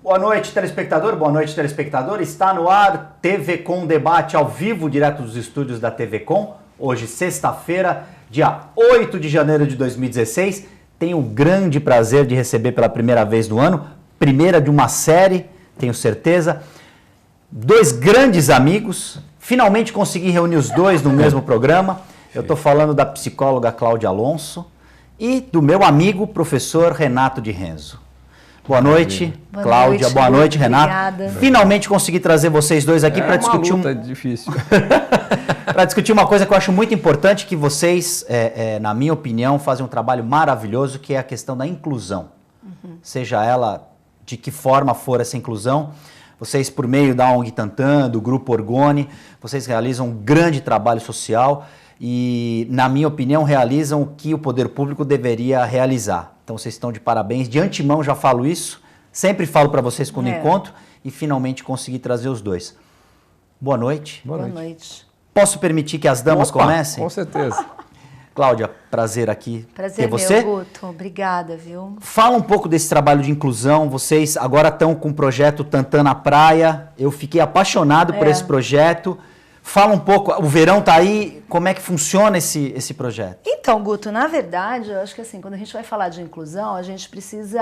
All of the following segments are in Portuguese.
Boa noite, telespectador. Boa noite, telespectador. Está no ar TV Com Debate ao vivo, direto dos estúdios da TV Com. Hoje, sexta-feira, dia 8 de janeiro de 2016. Tenho o grande prazer de receber pela primeira vez no ano, primeira de uma série, tenho certeza, dois grandes amigos. Finalmente consegui reunir os dois no mesmo programa. Eu estou falando da psicóloga Cláudia Alonso e do meu amigo, professor Renato de Renzo. Boa noite, Cláudia. Boa noite, Renato. Obrigada. Finalmente consegui trazer vocês dois aqui para discutir difícil. para discutir uma coisa que eu acho muito importante, que vocês, na minha opinião, fazem um trabalho maravilhoso, que é a questão da inclusão. Seja ela de que forma for essa inclusão, vocês, por meio da ONG Tantan, do Grupo Orgone, vocês realizam um grande trabalho social e, na minha opinião, realizam o que o poder público deveria realizar. Então, vocês estão de parabéns. De antemão, já falo isso. Sempre falo para vocês quando encontro. E, finalmente, consegui trazer os dois. Boa noite. Boa noite. Posso permitir que as damas comecem? Com certeza. Cláudia, prazer aqui ter você. Meu, Guto. Obrigada, viu? Fala um pouco desse trabalho de inclusão. Vocês agora estão com o projeto Tantan na Praia. Eu fiquei apaixonado por esse projeto. Fala um pouco, o verão tá aí, como é que funciona esse projeto? Então, Guto, na verdade, eu acho que assim, quando a gente vai falar de inclusão, a gente precisa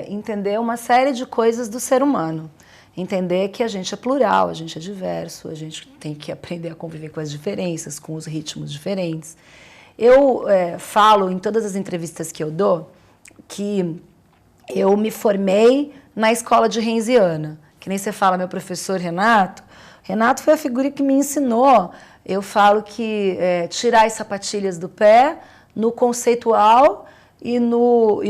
entender uma série de coisas do ser humano. Entender que a gente é plural, a gente é diverso, a gente tem que aprender a conviver com as diferenças, com os ritmos diferentes. Eu falo em todas as entrevistas que eu dou que eu me formei na escola de Renziana. Que nem você fala, meu professor Renato. Renato foi a figura que me ensinou. Eu falo que tirar as sapatilhas do pé no conceitual e no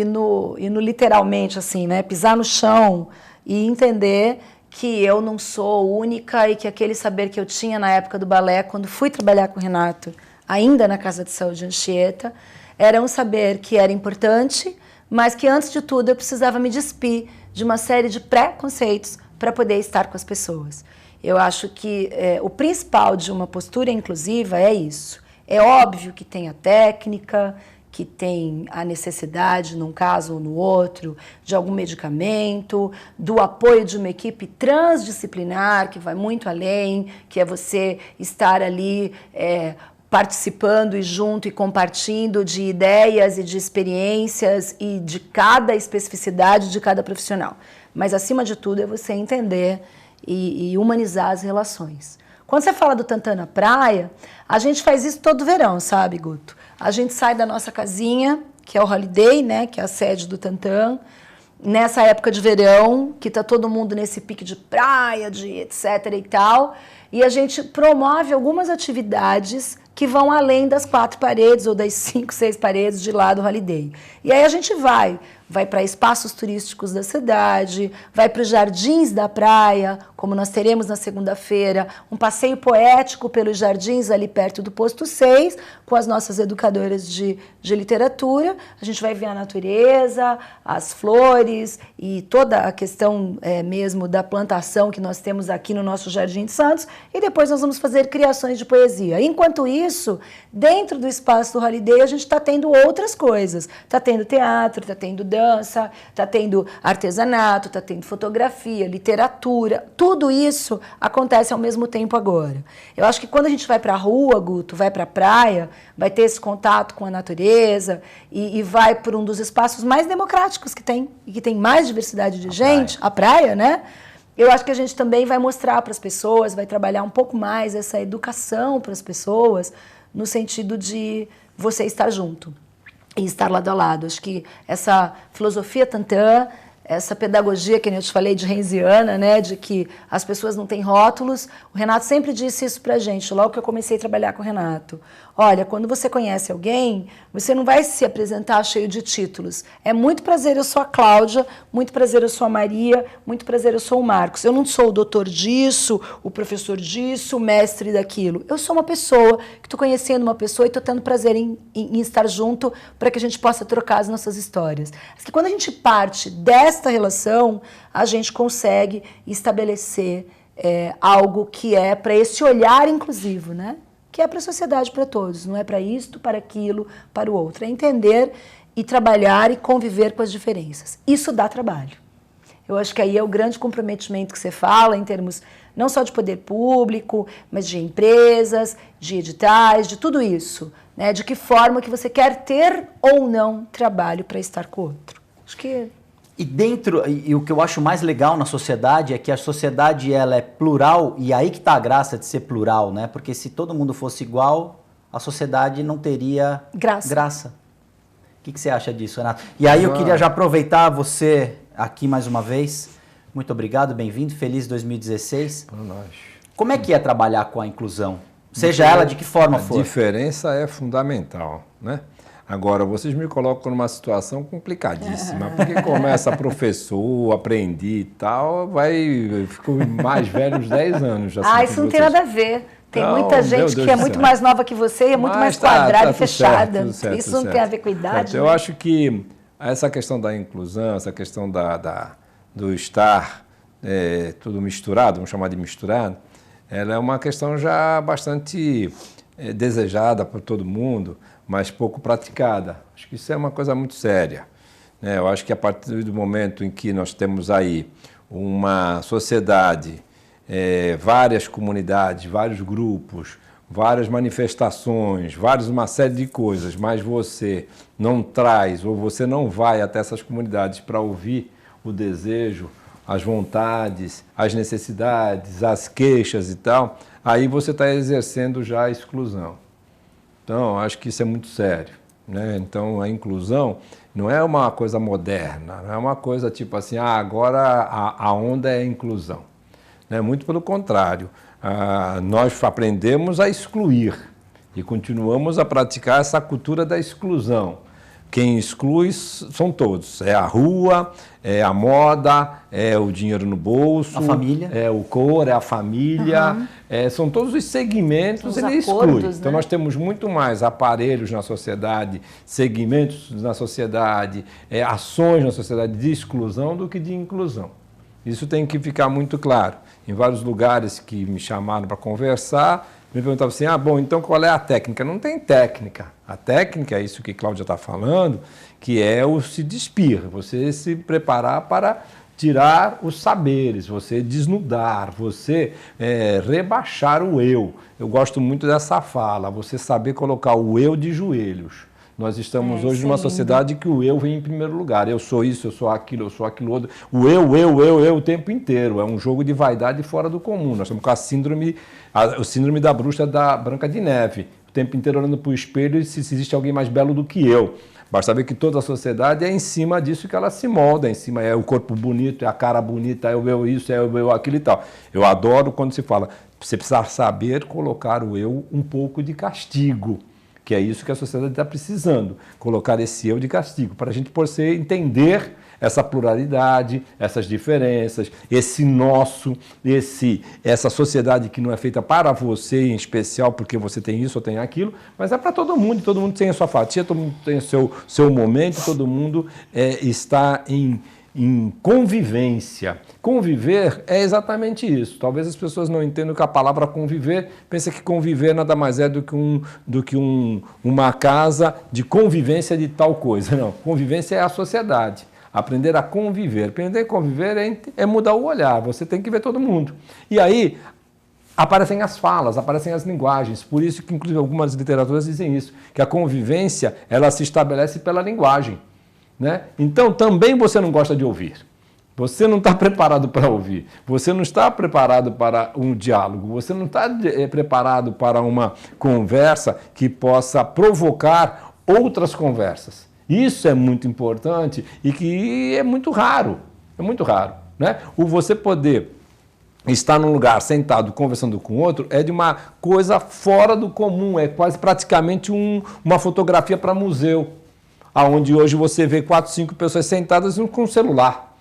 literalmente, assim, né? Pisar no chão e entender que eu não sou única e que aquele saber que eu tinha na época do balé, quando fui trabalhar com o Renato, ainda na Casa de Saúde Anchieta, era um saber que era importante, mas que antes de tudo eu precisava me despir de uma série de preconceitos para poder estar com as pessoas. Eu acho que o principal de uma postura inclusiva é isso. É óbvio que tem a técnica, que tem a necessidade, num caso ou no outro, de algum medicamento, do apoio de uma equipe transdisciplinar, que vai muito além, que é você estar ali participando e junto e compartilhando de ideias e de experiências e de cada especificidade de cada profissional. Mas, acima de tudo, é você entender e humanizar as relações. Quando você fala do Tantan na Praia, a gente faz isso todo verão, sabe, Guto? A gente sai da nossa casinha, que é o Holiday, né, que é a sede do Tantan, nessa época de verão, que tá todo mundo nesse pique de praia, de etc e tal, e a gente promove algumas atividades que vão além das 4 paredes ou das 5, 6 paredes de lá do Holiday. E aí a gente vai para espaços turísticos da cidade, vai para os jardins da praia, como nós teremos na segunda-feira, um passeio poético pelos jardins ali perto do Posto 6, com as nossas educadoras de literatura. A gente vai ver a natureza, as flores e toda a questão mesmo da plantação que nós temos aqui no nosso Jardim de Santos, e depois nós vamos fazer criações de poesia. Enquanto isso, dentro do espaço do Holiday, a gente está tendo outras coisas. Está tendo teatro, está tendo dança, está tendo artesanato, está tendo fotografia, literatura. Tudo isso acontece ao mesmo tempo agora. Eu acho que quando a gente vai para a rua, Guto, vai para a praia, vai ter esse contato com a natureza e vai por um dos espaços mais democráticos que tem, e que tem mais diversidade de gente, a praia, né? Eu acho que a gente também vai mostrar para as pessoas, vai trabalhar um pouco mais essa educação para as pessoas, no sentido de você estar junto e estar lado a lado. Acho que essa filosofia Tantan, essa pedagogia que eu te falei de Renziana, né, de que as pessoas não têm rótulos, o Renato sempre disse isso pra gente, logo que eu comecei a trabalhar com o Renato. Olha, quando você conhece alguém, você não vai se apresentar cheio de títulos. É muito prazer, eu sou a Cláudia, muito prazer, eu sou a Maria, muito prazer, eu sou o Marcos. Eu não sou o doutor disso, o professor disso, o mestre daquilo. Eu sou uma pessoa que estou conhecendo uma pessoa e estou tendo prazer em estar junto para que a gente possa trocar as nossas histórias. Mas que quando a gente parte desta relação, a gente consegue estabelecer algo que é para esse olhar inclusivo, né? Que é para a sociedade, para todos, não é para isto, para aquilo, para o outro. É entender e trabalhar e conviver com as diferenças. Isso dá trabalho. Eu acho que aí é o grande comprometimento que você fala em termos não só de poder público, mas de empresas, de editais, de tudo isso, né? De que forma que você quer ter ou não trabalho para estar com o outro. Acho que... E o que eu acho mais legal na sociedade é que a sociedade ela é plural, e aí que está a graça de ser plural, né? Porque se todo mundo fosse igual, a sociedade não teria graça. O que você acha disso, Renato? E aí eu queria já aproveitar você aqui mais uma vez. Muito obrigado, bem-vindo, feliz 2016. Para nós. Como é que é trabalhar com a inclusão? Seja ela de que forma for. A diferença é fundamental, né? Agora, vocês me colocam numa situação complicadíssima, porque começa professor, aprendi e tal, ficou mais velho uns 10 anos. Já isso não tem nada a ver. Tem não, muita gente que é muito mais nova que você e é muito mais quadrada e fechada. Isso não tem a ver com idade. Eu acho que essa questão da inclusão, essa questão do estar tudo misturado, vamos chamar de misturado, ela é uma questão já bastante desejada por todo mundo, mas pouco praticada. Acho que isso é uma coisa muito séria, né? Eu acho que a partir do momento em que nós temos aí uma sociedade, várias comunidades, vários grupos, várias manifestações, uma série de coisas, mas você não traz ou você não vai até essas comunidades para ouvir o desejo, as vontades, as necessidades, as queixas e tal, aí você está exercendo já a exclusão. Então, acho que isso é muito sério, né? Então, a inclusão não é uma coisa moderna, não é uma coisa tipo assim, agora a onda é a inclusão. Né? Muito pelo contrário, nós aprendemos a excluir e continuamos a praticar essa cultura da exclusão. Quem exclui são todos, é a rua, é a moda, é o dinheiro no bolso, a família, é o cor, é a família, são todos os segmentos, ele exclui. Né? Então nós temos muito mais aparelhos na sociedade, segmentos na sociedade, ações na sociedade de exclusão do que de inclusão. Isso tem que ficar muito claro. Em vários lugares que me chamaram para conversar, me perguntavam assim, então qual é a técnica? Não tem técnica. A técnica é isso que Cláudia está falando, que é o se despir, você se preparar para tirar os saberes, você desnudar, você rebaixar o eu. Eu gosto muito dessa fala, você saber colocar o eu de joelhos. Nós estamos hoje numa sociedade que o eu vem em primeiro lugar. Eu sou isso, eu sou aquilo outro. O eu o tempo inteiro. É um jogo de vaidade fora do comum. Nós estamos com o síndrome da bruxa da Branca de Neve. O tempo inteiro olhando para o espelho e se existe alguém mais belo do que eu. Basta ver que toda a sociedade é em cima disso que ela se molda. Em cima é o corpo bonito, é a cara bonita, é o eu isso, é o eu aquilo e tal. Eu adoro quando se fala, você precisa saber colocar o eu um pouco de castigo. Que é isso que a sociedade está precisando, colocar esse eu de castigo, para a gente poder entender essa pluralidade, essas diferenças, esse nosso, essa sociedade que não é feita para você em especial, porque você tem isso ou tem aquilo, mas é para todo mundo tem a sua fatia, todo mundo tem o seu momento, todo mundo está em convivência. Conviver é exatamente isso. Talvez as pessoas não entendam que a palavra conviver, pensa que conviver nada mais é do que uma casa de convivência de tal coisa. Não, convivência é a sociedade. Aprender a conviver. Aprender a conviver é mudar o olhar. Você tem que ver todo mundo. E aí aparecem as falas, aparecem as linguagens. Por isso que, inclusive, algumas literaturas dizem isso, que a convivência ela se estabelece pela linguagem. Né? Então, também você não gosta de ouvir. Você não está preparado para ouvir. Você não está preparado para um diálogo. Você não está preparado para uma conversa que possa provocar outras conversas. Isso é muito importante e que é muito raro. É muito raro. Né? O você poder estar num lugar sentado conversando com outro é de uma coisa fora do comum. É quase praticamente uma fotografia para museu. Onde hoje você vê 4, 5 pessoas sentadas com o celular.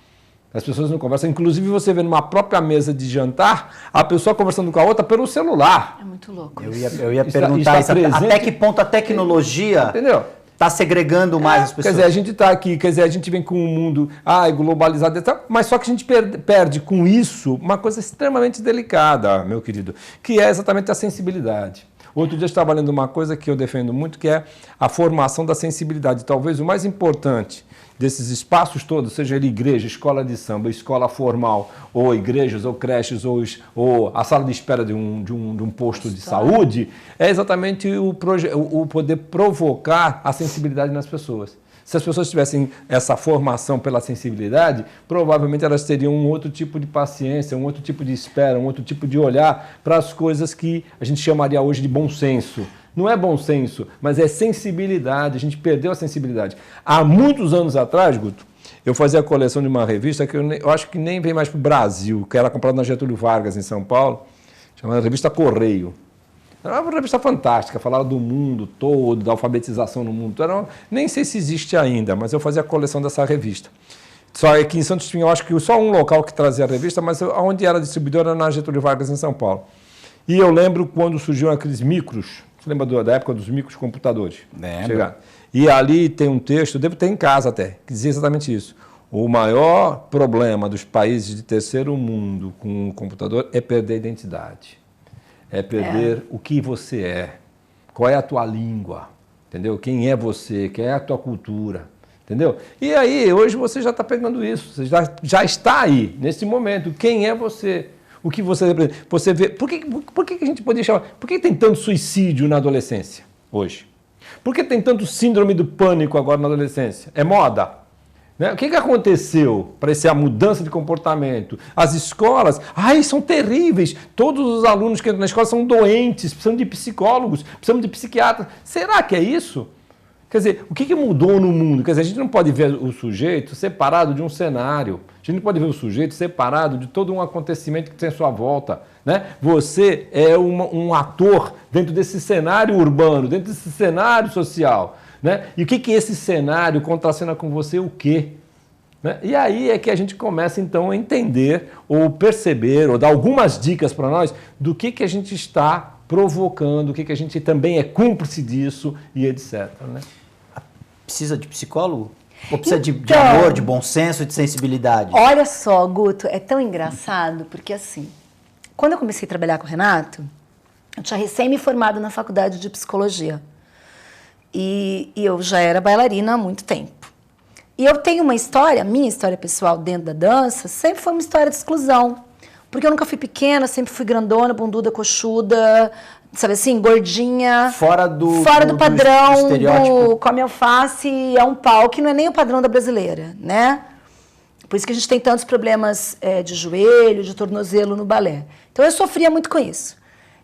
As pessoas não conversam. Inclusive, você vê numa própria mesa de jantar, a pessoa conversando com a outra pelo celular. É muito louco. Eu ia perguntar isso. Até que ponto a tecnologia está segregando mais as pessoas? Quer dizer, a gente está aqui, a gente vem com um mundo globalizado, mas só que a gente perde com isso uma coisa extremamente delicada, meu querido, que é exatamente a sensibilidade. Outro dia eu estava lendo uma coisa que eu defendo muito, que é a formação da sensibilidade. Talvez o mais importante desses espaços todos, seja ele igreja, escola de samba, escola formal, ou igrejas, ou creches, ou a sala de espera de um posto de saúde, é exatamente o poder provocar a sensibilidade nas pessoas. Se as pessoas tivessem essa formação pela sensibilidade, provavelmente elas teriam um outro tipo de paciência, um outro tipo de espera, um outro tipo de olhar para as coisas que a gente chamaria hoje de bom senso. Não é bom senso, mas é sensibilidade. A gente perdeu a sensibilidade. Há muitos anos atrás, Guto, eu fazia a coleção de uma revista que eu acho que nem vem mais para o Brasil, que era comprada na Getúlio Vargas, em São Paulo, chamada Revista Correio. Era uma revista fantástica, falava do mundo todo, da alfabetização no mundo todo. Nem sei se existe ainda, mas eu fazia a coleção dessa revista. Só que em Santos tinha, eu acho que só um local que trazia a revista, mas onde era distribuidora era na Getúlio Vargas, em São Paulo. E eu lembro quando surgiram aqueles micros. Você lembra da época dos microcomputadores? Lembro. E ali tem um texto, devo ter em casa até, que dizia exatamente isso. O maior problema dos países de terceiro mundo com o computador é perder a identidade. É perder o que você é. Qual é a tua língua? Entendeu? Quem é você? Quem é a tua cultura? Entendeu? E aí, hoje você já está pegando isso. Você já está aí, nesse momento. Quem é você? O que você representa? Você vê. Por que a gente poderia chamar? Por que tem tanto suicídio na adolescência hoje? Por que tem tanto síndrome do pânico agora na adolescência? É moda? Né? O que aconteceu para essa mudança de comportamento? As escolas, são terríveis. Todos os alunos que entram na escola são doentes, precisam de psicólogos, precisam de psiquiatras. Será que é isso? Quer dizer, o que mudou no mundo? Quer dizer, a gente não pode ver o sujeito separado de um cenário. A gente não pode ver o sujeito separado de todo um acontecimento que tem à sua volta. Né? Você é um ator dentro desse cenário urbano, dentro desse cenário social. Né? E o que esse cenário contracena com você? O quê? Né? E aí é que a gente começa, então, a entender ou perceber ou dar algumas dicas para nós do que a gente está provocando, o que a gente também é cúmplice disso e etc. Né? Precisa de psicólogo? Ou precisa de amor, de bom senso, de sensibilidade? Olha só, Guto, é tão engraçado, porque assim, quando eu comecei a trabalhar com o Renato, eu tinha recém me formado na faculdade de psicologia. E eu já era bailarina há muito tempo. E eu tenho uma história, minha história pessoal dentro da dança, sempre foi uma história de exclusão. Porque eu nunca fui pequena, sempre fui grandona, bunduda, coxuda, sabe assim, gordinha. Fora do padrão, do estereótipo. come alface, é um pau, que não é nem o padrão da brasileira, né? Por isso que a gente tem tantos problemas de joelho, de tornozelo no balé. Então eu sofria muito com isso.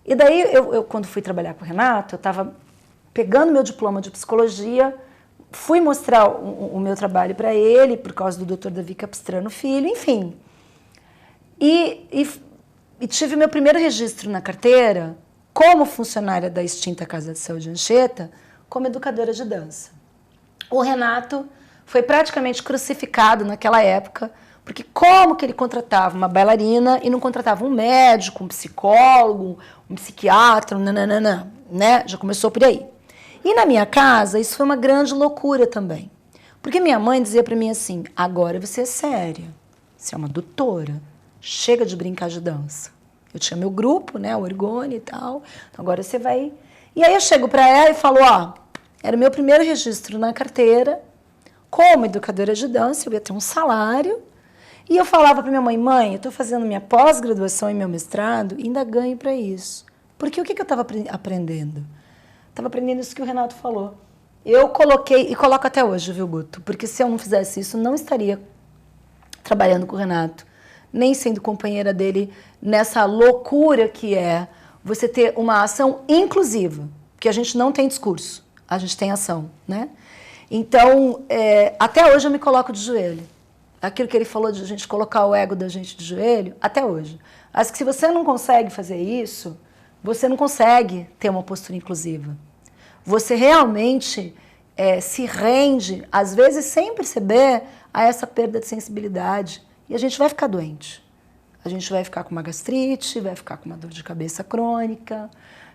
E daí, eu quando fui trabalhar com o Renato, eu estava pegando meu diploma de psicologia, fui mostrar o meu trabalho para ele, por causa do Dr. Davi Capistrano Filho, enfim. E tive meu primeiro registro na carteira, como funcionária da extinta Casa de Saúde Anchieta, como educadora de dança. O Renato foi praticamente crucificado naquela época, porque como que ele contratava uma bailarina e não contratava um médico, um psicólogo, um psiquiatra, nananana, né? Já começou por aí. E na minha casa, isso foi uma grande loucura também. Porque minha mãe dizia para mim assim, agora você é séria, você é uma doutora, chega de brincar de dança. Eu tinha meu grupo, né, o Orgone e tal, agora você vai... E aí eu chego para ela e falo, era o meu primeiro registro na carteira, como educadora de dança, eu ia ter um salário, e eu falava para minha mãe, eu estou fazendo minha pós-graduação e meu mestrado, e ainda ganho para isso. Porque o que eu estava aprendendo? Estava aprendendo isso que o Renato falou. Eu coloquei, e coloco até hoje, viu, Guto? Porque se eu não fizesse isso, não estaria trabalhando com o Renato, nem sendo companheira dele nessa loucura que é você ter uma ação inclusiva, porque a gente não tem discurso, a gente tem ação, né? Então, até hoje eu me coloco de joelho. Aquilo que ele falou de a gente colocar o ego da gente de joelho, até hoje. Acho que se você não consegue fazer isso, você não consegue ter uma postura inclusiva. Você realmente se rende, às vezes sem perceber, a essa perda de sensibilidade. E a gente vai ficar doente. A gente vai ficar com uma gastrite, vai ficar com uma dor de cabeça crônica,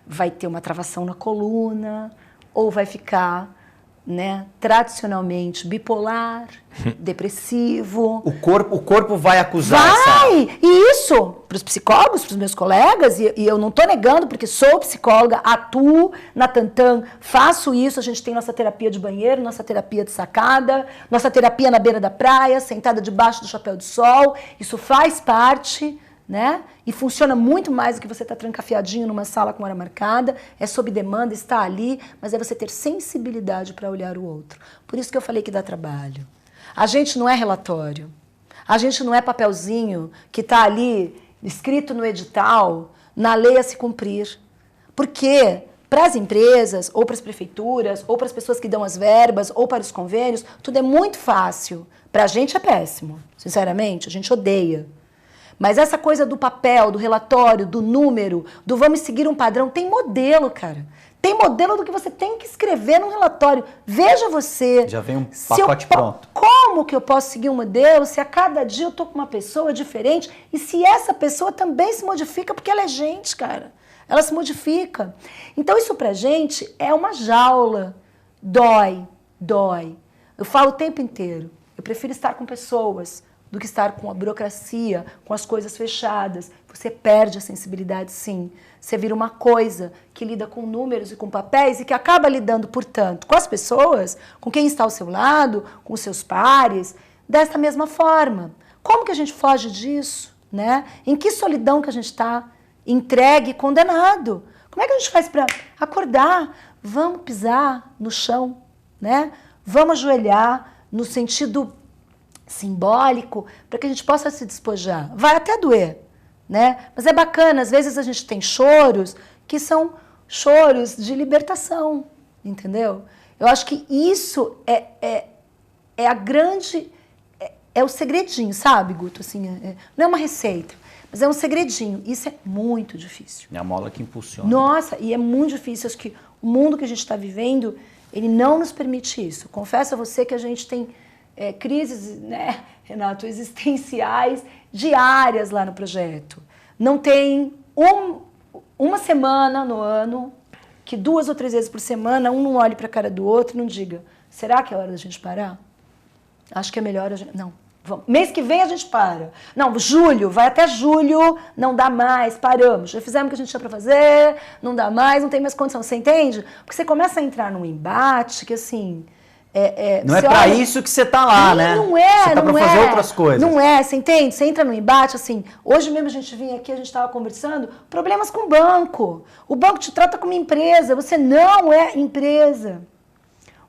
vai ter uma travação na coluna, ou vai ficar né, tradicionalmente bipolar, depressivo. O corpo vai acusar Vai! E isso, para os psicólogos, para os meus colegas, e eu não estou negando, porque sou psicóloga, atuo na Tantan, faço isso, a gente tem nossa terapia de banheiro, nossa terapia de sacada, nossa terapia na beira da praia, sentada debaixo do chapéu de sol, isso faz parte, né? E funciona muito mais do que você estar trancafiadinho numa sala com hora marcada, é sob demanda, está ali, mas é você ter sensibilidade para olhar o outro. Por isso que eu falei que dá trabalho. A gente não é relatório, a gente não é papelzinho que está ali escrito no edital, na lei a se cumprir. Porque para as empresas, ou para as prefeituras, ou para as pessoas que dão as verbas, ou para os convênios, tudo é muito fácil. Para a gente é péssimo, sinceramente, a gente odeia. Mas essa coisa do papel, do relatório, do número, do vamos seguir um padrão, tem modelo, cara. Tem modelo do que você tem que escrever num relatório. Veja você. Já vem um pacote pronto. Como que eu posso seguir um modelo se a cada dia eu tô com uma pessoa diferente e se essa pessoa também se modifica porque ela é gente, cara. Ela se modifica. Então isso pra gente é uma jaula. Dói. Eu falo o tempo inteiro. Eu prefiro estar com pessoas do que estar com a burocracia, com as coisas fechadas. Você perde a sensibilidade, sim. Você vira uma coisa que lida com números e com papéis e que acaba lidando, portanto, com as pessoas, com quem está ao seu lado, com os seus pares, desta mesma forma. Como que a gente foge disso, né? Em que solidão que a gente está? Entregue, condenado. Como é que a gente faz para acordar? Vamos pisar no chão, né? Vamos ajoelhar no sentido simbólico, para que a gente possa se despojar. Vai até doer, né? Mas é bacana, às vezes a gente tem choros que são choros de libertação, entendeu? Eu acho que isso é a grande... É o segredinho, sabe, Guto? Assim, não é uma receita, mas é um segredinho. Isso é muito difícil. É a mola que impulsiona. Nossa, e é muito difícil. Acho que o mundo que a gente está vivendo, ele não nos permite isso. Confesso a você que a gente tem crises, né, Renato, existenciais diárias lá no projeto. Não tem uma semana no ano que 2 ou 3 vezes por semana um não olhe para a cara do outro e não diga, será que é hora da gente parar? Acho que é melhor a gente... Não, vamos. Mês que vem a gente para. Não, julho, vai até julho, não dá mais, paramos. Já fizemos o que a gente tinha para fazer, não dá mais, não tem mais condição. Você entende? Porque você começa a entrar num embate que, assim... não é para isso que você tá lá, né? Não é, você tá para fazer outras coisas. Não é, você entende? Você entra no embate, assim, hoje mesmo a gente vinha aqui, a gente estava conversando, problemas com o banco. O banco te trata como empresa, você não é empresa.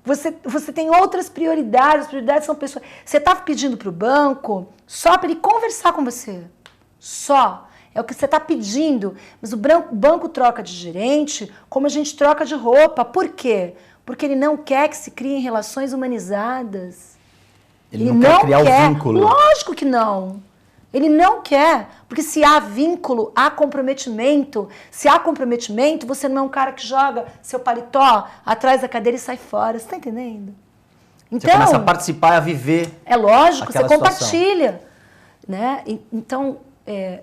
Você tem outras prioridades, as prioridades são pessoas. Você está pedindo para o banco só para ele conversar com você. Só. É o que você está pedindo. Mas o banco troca de gerente como a gente troca de roupa. Por quê? Porque ele não quer que se criem relações humanizadas. Ele não quer criar o vínculo. Lógico que não. Ele não quer. Porque se há vínculo, há comprometimento. Se há comprometimento, você não é um cara que joga seu paletó atrás da cadeira e sai fora. Você está entendendo? Então, você começa a participar, a viver. É lógico, você situação. compartilha. Né? Então,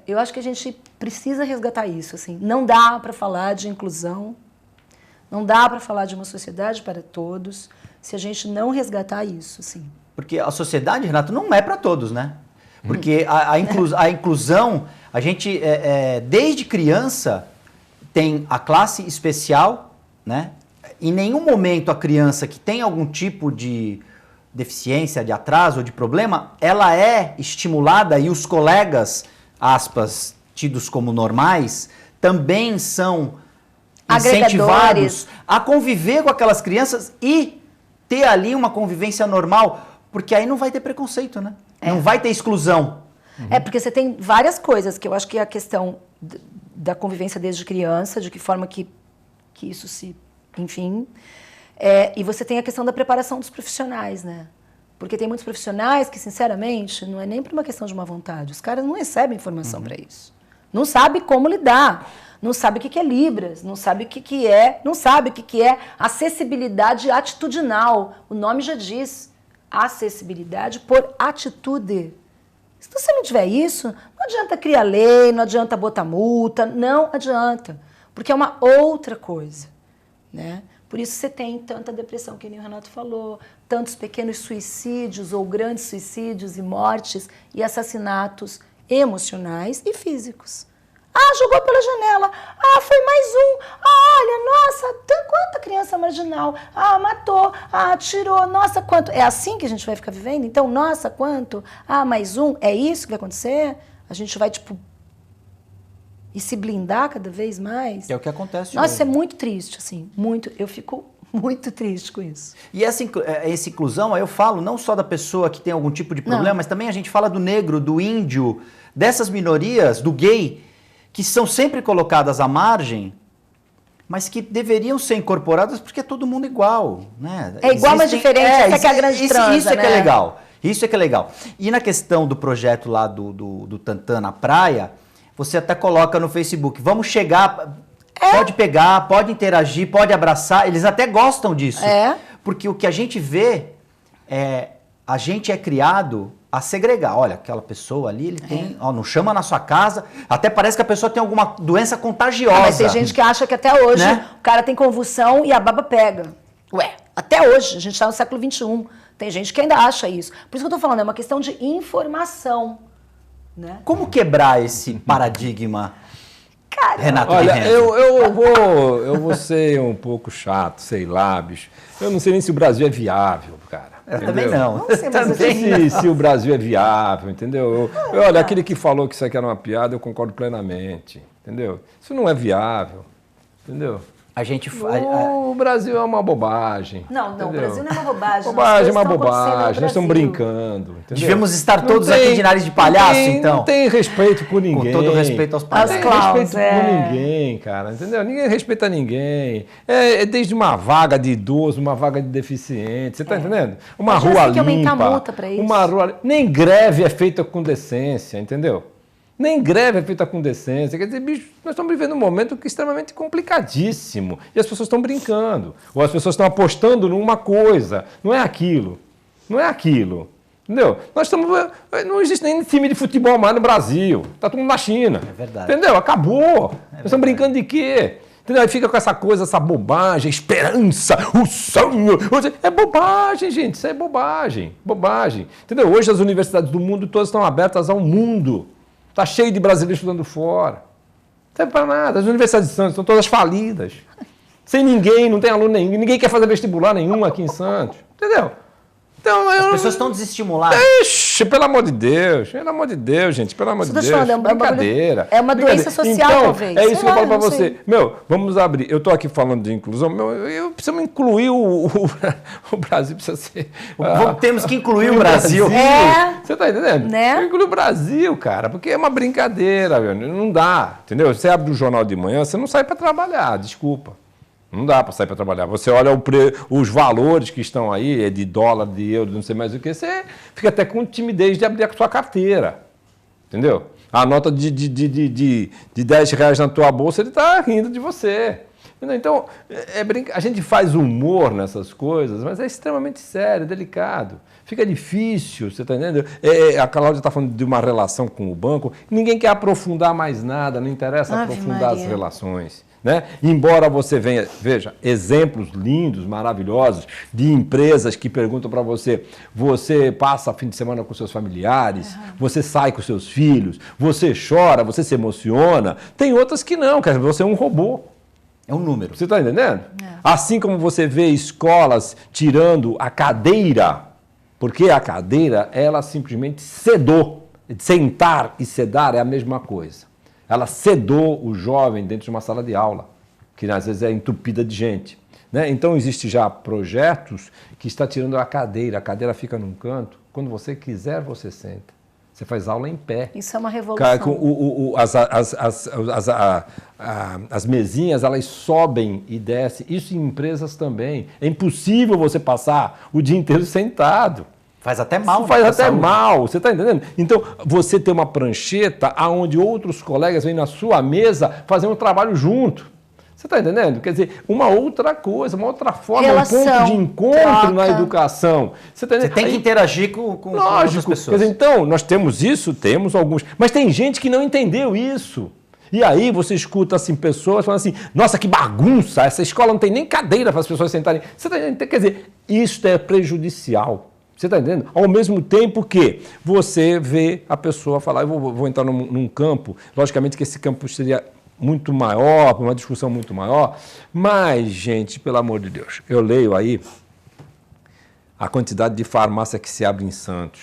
eu acho que a gente precisa resgatar isso. Assim. Não dá para falar de inclusão. Não dá para falar de uma sociedade para todos se a gente não resgatar isso, assim. Porque a sociedade, Renato, não é para todos, né? Porque a inclusão, a gente, desde criança, tem a classe especial, né? Em nenhum momento a criança que tem algum tipo de deficiência, de atraso ou de problema, ela é estimulada e os colegas, aspas, tidos como normais, também são incentivados a conviver com aquelas crianças e ter ali uma convivência normal, porque aí não vai ter preconceito, né? Não vai ter exclusão. Porque você tem várias coisas, que eu acho que é a questão da convivência desde criança, de que forma que isso se... Enfim. E você tem a questão da preparação dos profissionais, né? Porque tem muitos profissionais que, sinceramente, não é nem por uma questão de má vontade. Os caras não recebem informação para isso. Não sabe como lidar. Não sabe o que é Libras, não sabe o que é, não sabe o que é acessibilidade atitudinal. O nome já diz, acessibilidade por atitude. Se você não tiver isso, não adianta criar lei, não adianta botar multa, não adianta. Porque é uma outra coisa, né? Por isso você tem tanta depressão, que nem o Renato falou, tantos pequenos suicídios ou grandes suicídios e mortes e assassinatos emocionais e físicos. Ah, jogou pela janela. Ah, foi mais um. Ah, olha, nossa, quanta criança marginal. Ah, matou. Ah, atirou. Nossa, quanto. É assim que a gente vai ficar vivendo? Então, nossa, quanto. Ah, mais um. É isso que vai acontecer? A gente vai, tipo, e se blindar cada vez mais? É o que acontece Nossa, hoje. isso é muito triste, assim. Muito. Eu fico muito triste com isso. E essa inclusão, aí eu falo não só da pessoa que tem algum tipo de problema, mas também a gente fala do negro, do índio, dessas minorias, do gay, que são sempre colocadas à margem, mas que deveriam ser incorporadas porque é todo mundo igual, né? É igual, mas diferente, essa que é a grande transa, isso é que né? é legal, isso é que é legal. E na questão do projeto lá do Tantã na praia, você até coloca no Facebook, vamos chegar, pode pegar, pode interagir, pode abraçar, eles até gostam disso. Porque o que a gente vê a gente é criado a segregar. Olha, aquela pessoa ali, ele tem, ó, não chama na sua casa, até parece que a pessoa tem alguma doença contagiosa. Mas tem gente que acha que até hoje, né? O cara tem convulsão e a baba pega. Ué, até hoje, a gente está no século XXI. Tem gente que ainda acha isso. Por isso que eu tô falando, é uma questão de informação. Né? Como quebrar esse paradigma, Cara, Renato? Olha, eu vou ser um pouco chato, sei lá, bicho. Eu não sei nem se o Brasil é viável, cara. Eu também não. Não sei, mas Não sei se o Brasil é viável, entendeu? Olha, aquele que falou que isso aqui era uma piada, eu concordo plenamente, entendeu? Isso não é viável, entendeu? A gente O Brasil é uma bobagem. Não, entendeu? o Brasil não é uma bobagem. Bobagem é uma As coisas estão acontecendo no bobagem, nós estamos Brasil. brincando. Entendeu? devemos estar Não todos tem- aqui de nariz de palhaço, então. Não tem respeito por ninguém. Com todo respeito aos Não palhaços. tem clowns, respeito por ninguém, cara, entendeu? Ninguém respeita ninguém. É desde uma vaga de idoso, uma vaga de deficiente, você tá entendendo? Uma Mas já rua tem que aumentar a limpa, multa pra isso. uma rua... Nem greve é feita com decência, entendeu? Nem greve é feita com decência. Quer dizer, bicho, nós estamos vivendo um momento que é extremamente complicadíssimo. E as pessoas estão brincando. Ou as pessoas estão apostando numa coisa. Não é aquilo. Não é aquilo. Entendeu? Nós estamos... Não existe nem time de futebol mais no Brasil. Está tudo na China. É verdade. Entendeu? Acabou. Nós estamos brincando de quê? Entendeu? Aí fica com essa coisa, essa bobagem, esperança, o sonho. É bobagem, gente. Isso é bobagem. Bobagem. Entendeu? Hoje as universidades do mundo todas estão abertas ao mundo. Está cheio de brasileiros estudando fora. Não serve para nada. As universidades de Santos estão todas falidas. Sem ninguém, não tem aluno nenhum. Ninguém quer fazer vestibular nenhum aqui em Santos. Entendeu? Então, As pessoas estão desestimuladas. Ixi, pelo amor de Deus, gente, pelo amor de Isso que Deus. eu tô falando, Brincadeira. é uma doença social, então, talvez. É isso Sei que eu lá, falo pra não você. sei. Meu, vamos abrir. Eu tô aqui falando de inclusão, eu preciso incluir o Brasil, precisa ser... Temos que incluir o Brasil. Você tá entendendo? Né? Incluir o Brasil, cara, porque é uma brincadeira, velho. Não dá, entendeu? Você abre o jornal de manhã, você não sai para trabalhar, desculpa. Não dá para sair para trabalhar. Você olha os valores que estão aí, de dólar, de euro, não sei mais o que, você fica até com timidez de abrir a sua carteira. Entendeu? A nota de 10 reais na tua bolsa, ele está rindo de você. Entendeu? Então, a gente faz humor nessas coisas, mas é extremamente sério, delicado. Fica difícil, você está entendendo? A Cláudia está falando de uma relação com o banco, ninguém quer aprofundar mais nada, não interessa Ave aprofundar Maria. as relações. Né? Embora você veja exemplos lindos, maravilhosos, de empresas que perguntam para você, você passa fim de semana com seus familiares, você sai com seus filhos, você chora, você se emociona. Tem outras que não, quer dizer, você é um robô. É um número. Você está entendendo? Assim como você vê escolas tirando a cadeira, porque a cadeira, ela simplesmente sedou. Sentar e sedar é a mesma coisa. Ela sedou o jovem dentro de uma sala de aula, que às vezes é entupida de gente. Né? Então, existe já projetos que está tirando a cadeira fica num canto, quando você quiser, você senta. Você faz aula em pé. Isso é uma revolução. As mesinhas, elas sobem e descem. Isso em empresas também. É impossível você passar o dia inteiro sentado. Faz até mal. Isso faz pra até saúde. mal, você está entendendo? Então, você tem uma prancheta onde outros colegas vêm na sua mesa fazer um trabalho junto. Você está entendendo? Quer dizer, uma outra coisa, uma outra forma, Relação, um ponto de encontro troca. na educação. Você, tá Você entendendo? tem que interagir com outras Lógico. pessoas. Quer dizer, então, nós temos isso, temos alguns. Mas tem gente que não entendeu isso. E aí você escuta assim, pessoas falando assim, nossa, que bagunça, essa escola não tem nem cadeira para as pessoas sentarem. Você tá entendendo? Quer dizer, isso é prejudicial. Você está entendendo? Ao mesmo tempo que você vê a pessoa falar, eu vou entrar num campo, logicamente que esse campo seria muito maior, uma discussão muito maior, mas, gente, pelo amor de Deus, eu leio aí a quantidade de farmácia que se abre em Santos.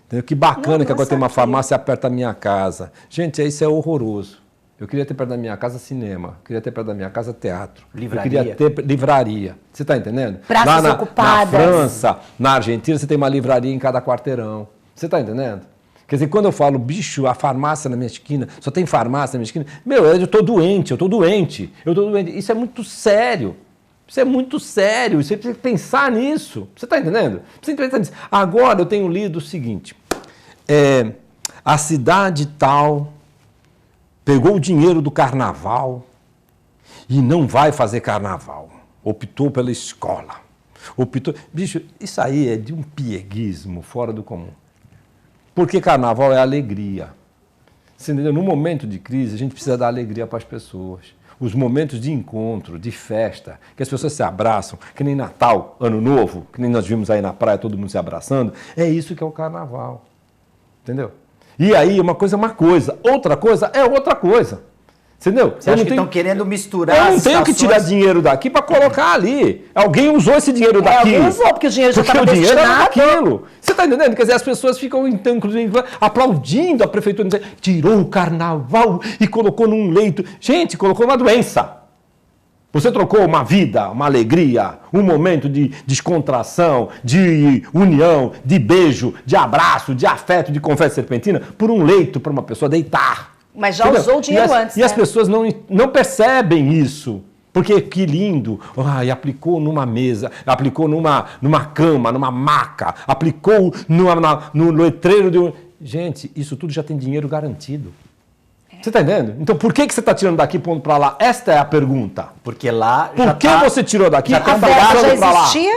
Entendeu? Que bacana que agora tem uma farmácia perto da minha casa. Gente, isso é horroroso. Eu queria ter perto da minha casa cinema, eu queria ter perto da minha casa teatro, livraria. Eu queria ter livraria. Você está entendendo? Praças ocupadas. Na França, na Argentina, você tem uma livraria em cada quarteirão. Você está entendendo? Quer dizer, quando eu falo, bicho, a farmácia na minha esquina, só tem farmácia na minha esquina, meu, eu estou doente. Isso é muito sério. Isso é muito sério. Você precisa pensar nisso. Você está entendendo? Precisa pensar nisso. Agora eu tenho lido o seguinte, a cidade tal pegou o dinheiro do carnaval e não vai fazer carnaval. Optou pela escola. Bicho, isso aí é de um pieguismo fora do comum. Porque carnaval é alegria. Você entendeu? No momento de crise, a gente precisa dar alegria para as pessoas. Os momentos de encontro, de festa, que as pessoas se abraçam, que nem Natal, Ano Novo, que nem nós vimos aí na praia, todo mundo se abraçando, é isso que é o carnaval. Entendeu? E aí, uma coisa é uma coisa, outra coisa é outra coisa. Entendeu? Você acha que estão querendo misturar as situações? Eu não tenho que tirar dinheiro daqui para colocar ali. Alguém usou esse dinheiro daqui. Alguém usou, porque o dinheiro já estava destinado. Porque o dinheiro era daquilo. Você está entendendo? Quer dizer, as pessoas ficam, então, inclusive, aplaudindo a prefeitura, dizendo, tirou o carnaval e colocou num leito. Gente, colocou uma doença. Você trocou uma vida, uma alegria, um momento de descontração, de união, de beijo, de abraço, de afeto, de confete serpentina, por um leito para uma pessoa deitar. Mas já usou o dinheiro antes, E as pessoas não percebem isso. Porque que lindo. Ai, aplicou numa mesa, aplicou numa cama, numa maca, aplicou no letreiro de um... Gente, isso tudo já tem dinheiro garantido. Você está entendendo? Então, por que você está tirando daqui e pondo para lá? Esta é a pergunta. Porque lá Por que você tirou daqui e está passando para lá? Você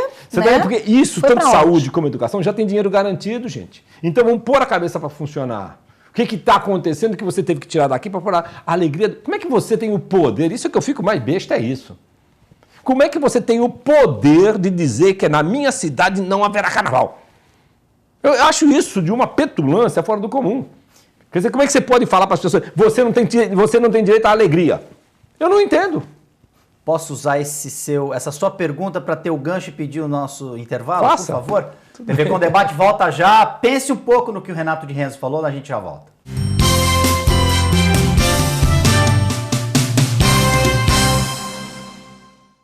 tá, porque isso, tanto saúde como educação, já tem dinheiro garantido, gente. Então, vamos pôr a cabeça para funcionar. O que está acontecendo que você teve que tirar daqui para pôr a alegria? Como é que você tem o poder? Isso que eu fico mais besta é isso. Como é que você tem o poder de dizer que na minha cidade não haverá carnaval? Eu acho isso de uma petulância fora do comum. Quer dizer, como é que você pode falar para as pessoas, você não tem direito à alegria? Eu não entendo. Posso usar essa sua pergunta para ter o gancho e pedir o nosso intervalo, Faça. por favor? TV com Debate volta já. Pense um pouco no que o Renato de Renzo falou, a gente já volta.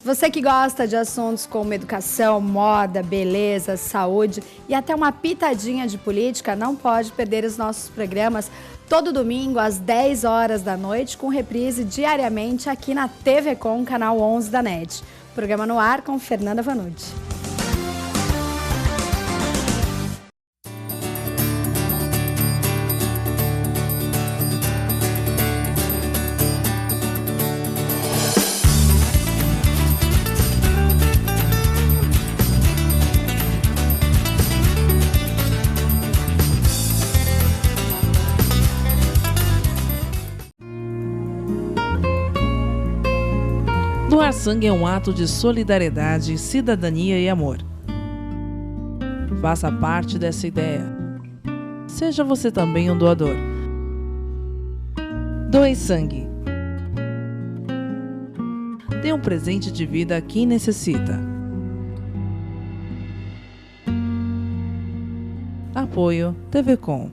Você que gosta de assuntos como educação, moda, beleza, saúde e até uma pitadinha de política, não pode perder os nossos programas todo domingo às 10 horas da noite, com reprise diariamente aqui na TV Com, canal 11 da NET. Programa no ar com Fernanda Vanucci. Doar sangue é um ato de solidariedade, cidadania e amor. Faça parte dessa ideia. Seja você também um doador. Doe sangue. Dê um presente de vida a quem necessita. Apoio TV Com.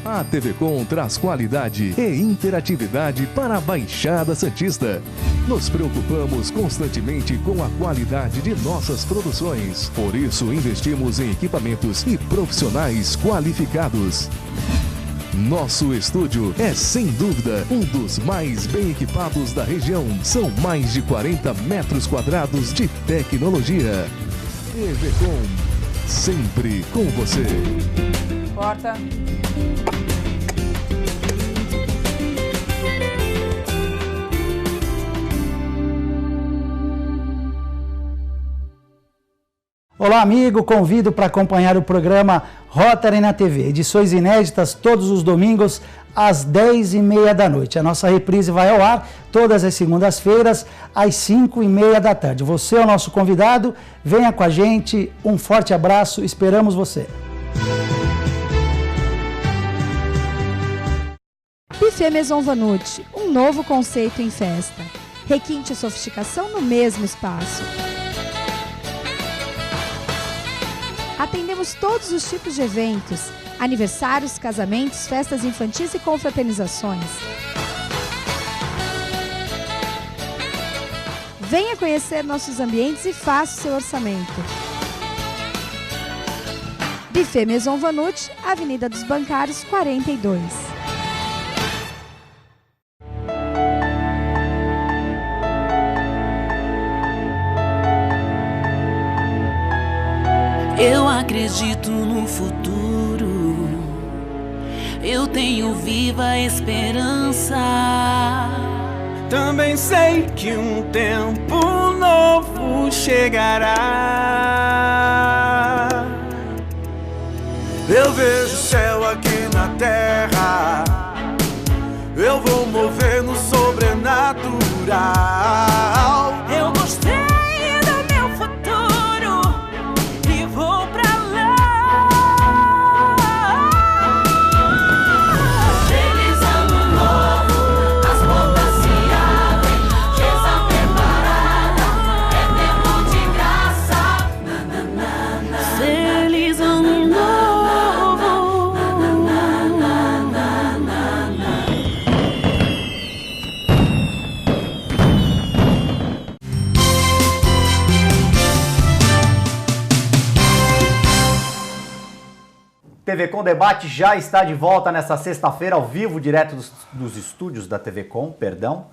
A TV Com traz qualidade e interatividade para a Baixada Santista. Nos preocupamos constantemente com a qualidade de nossas produções. Por isso, investimos em equipamentos e profissionais qualificados. Nosso estúdio é, sem dúvida, um dos mais bem equipados da região. São mais de 40 metros quadrados de tecnologia. TV Com, sempre com você. Corta. Olá, amigo, convido para acompanhar o programa Rotary na TV, edições inéditas todos os domingos às 10h30 da noite. A nossa reprise vai ao ar todas as segundas-feiras às 5h30 da tarde. Você é o nosso convidado, venha com a gente, um forte abraço, esperamos você. Buffet Maison Vanut, um novo conceito em festa. Requinte e sofisticação no mesmo espaço. Atendemos todos os tipos de eventos, aniversários, casamentos, festas infantis e confraternizações. Venha conhecer nossos ambientes e faça o seu orçamento. Buffet Maison Vanut, Avenida dos Bancários, 42. Eu acredito no futuro, eu tenho viva esperança. Também sei que um tempo novo chegará. Eu vejo o céu aqui na terra, eu vou mover no sobrenatural. Eu gostei do meu futuro e vou pra lá. Feliz ano novo, as portas se abrem, mesa preparada, é tempo de graça. Feliz ano novo. TV Com Debate já está de volta nesta sexta-feira, ao vivo, direto dos estúdios da TV Com, perdão.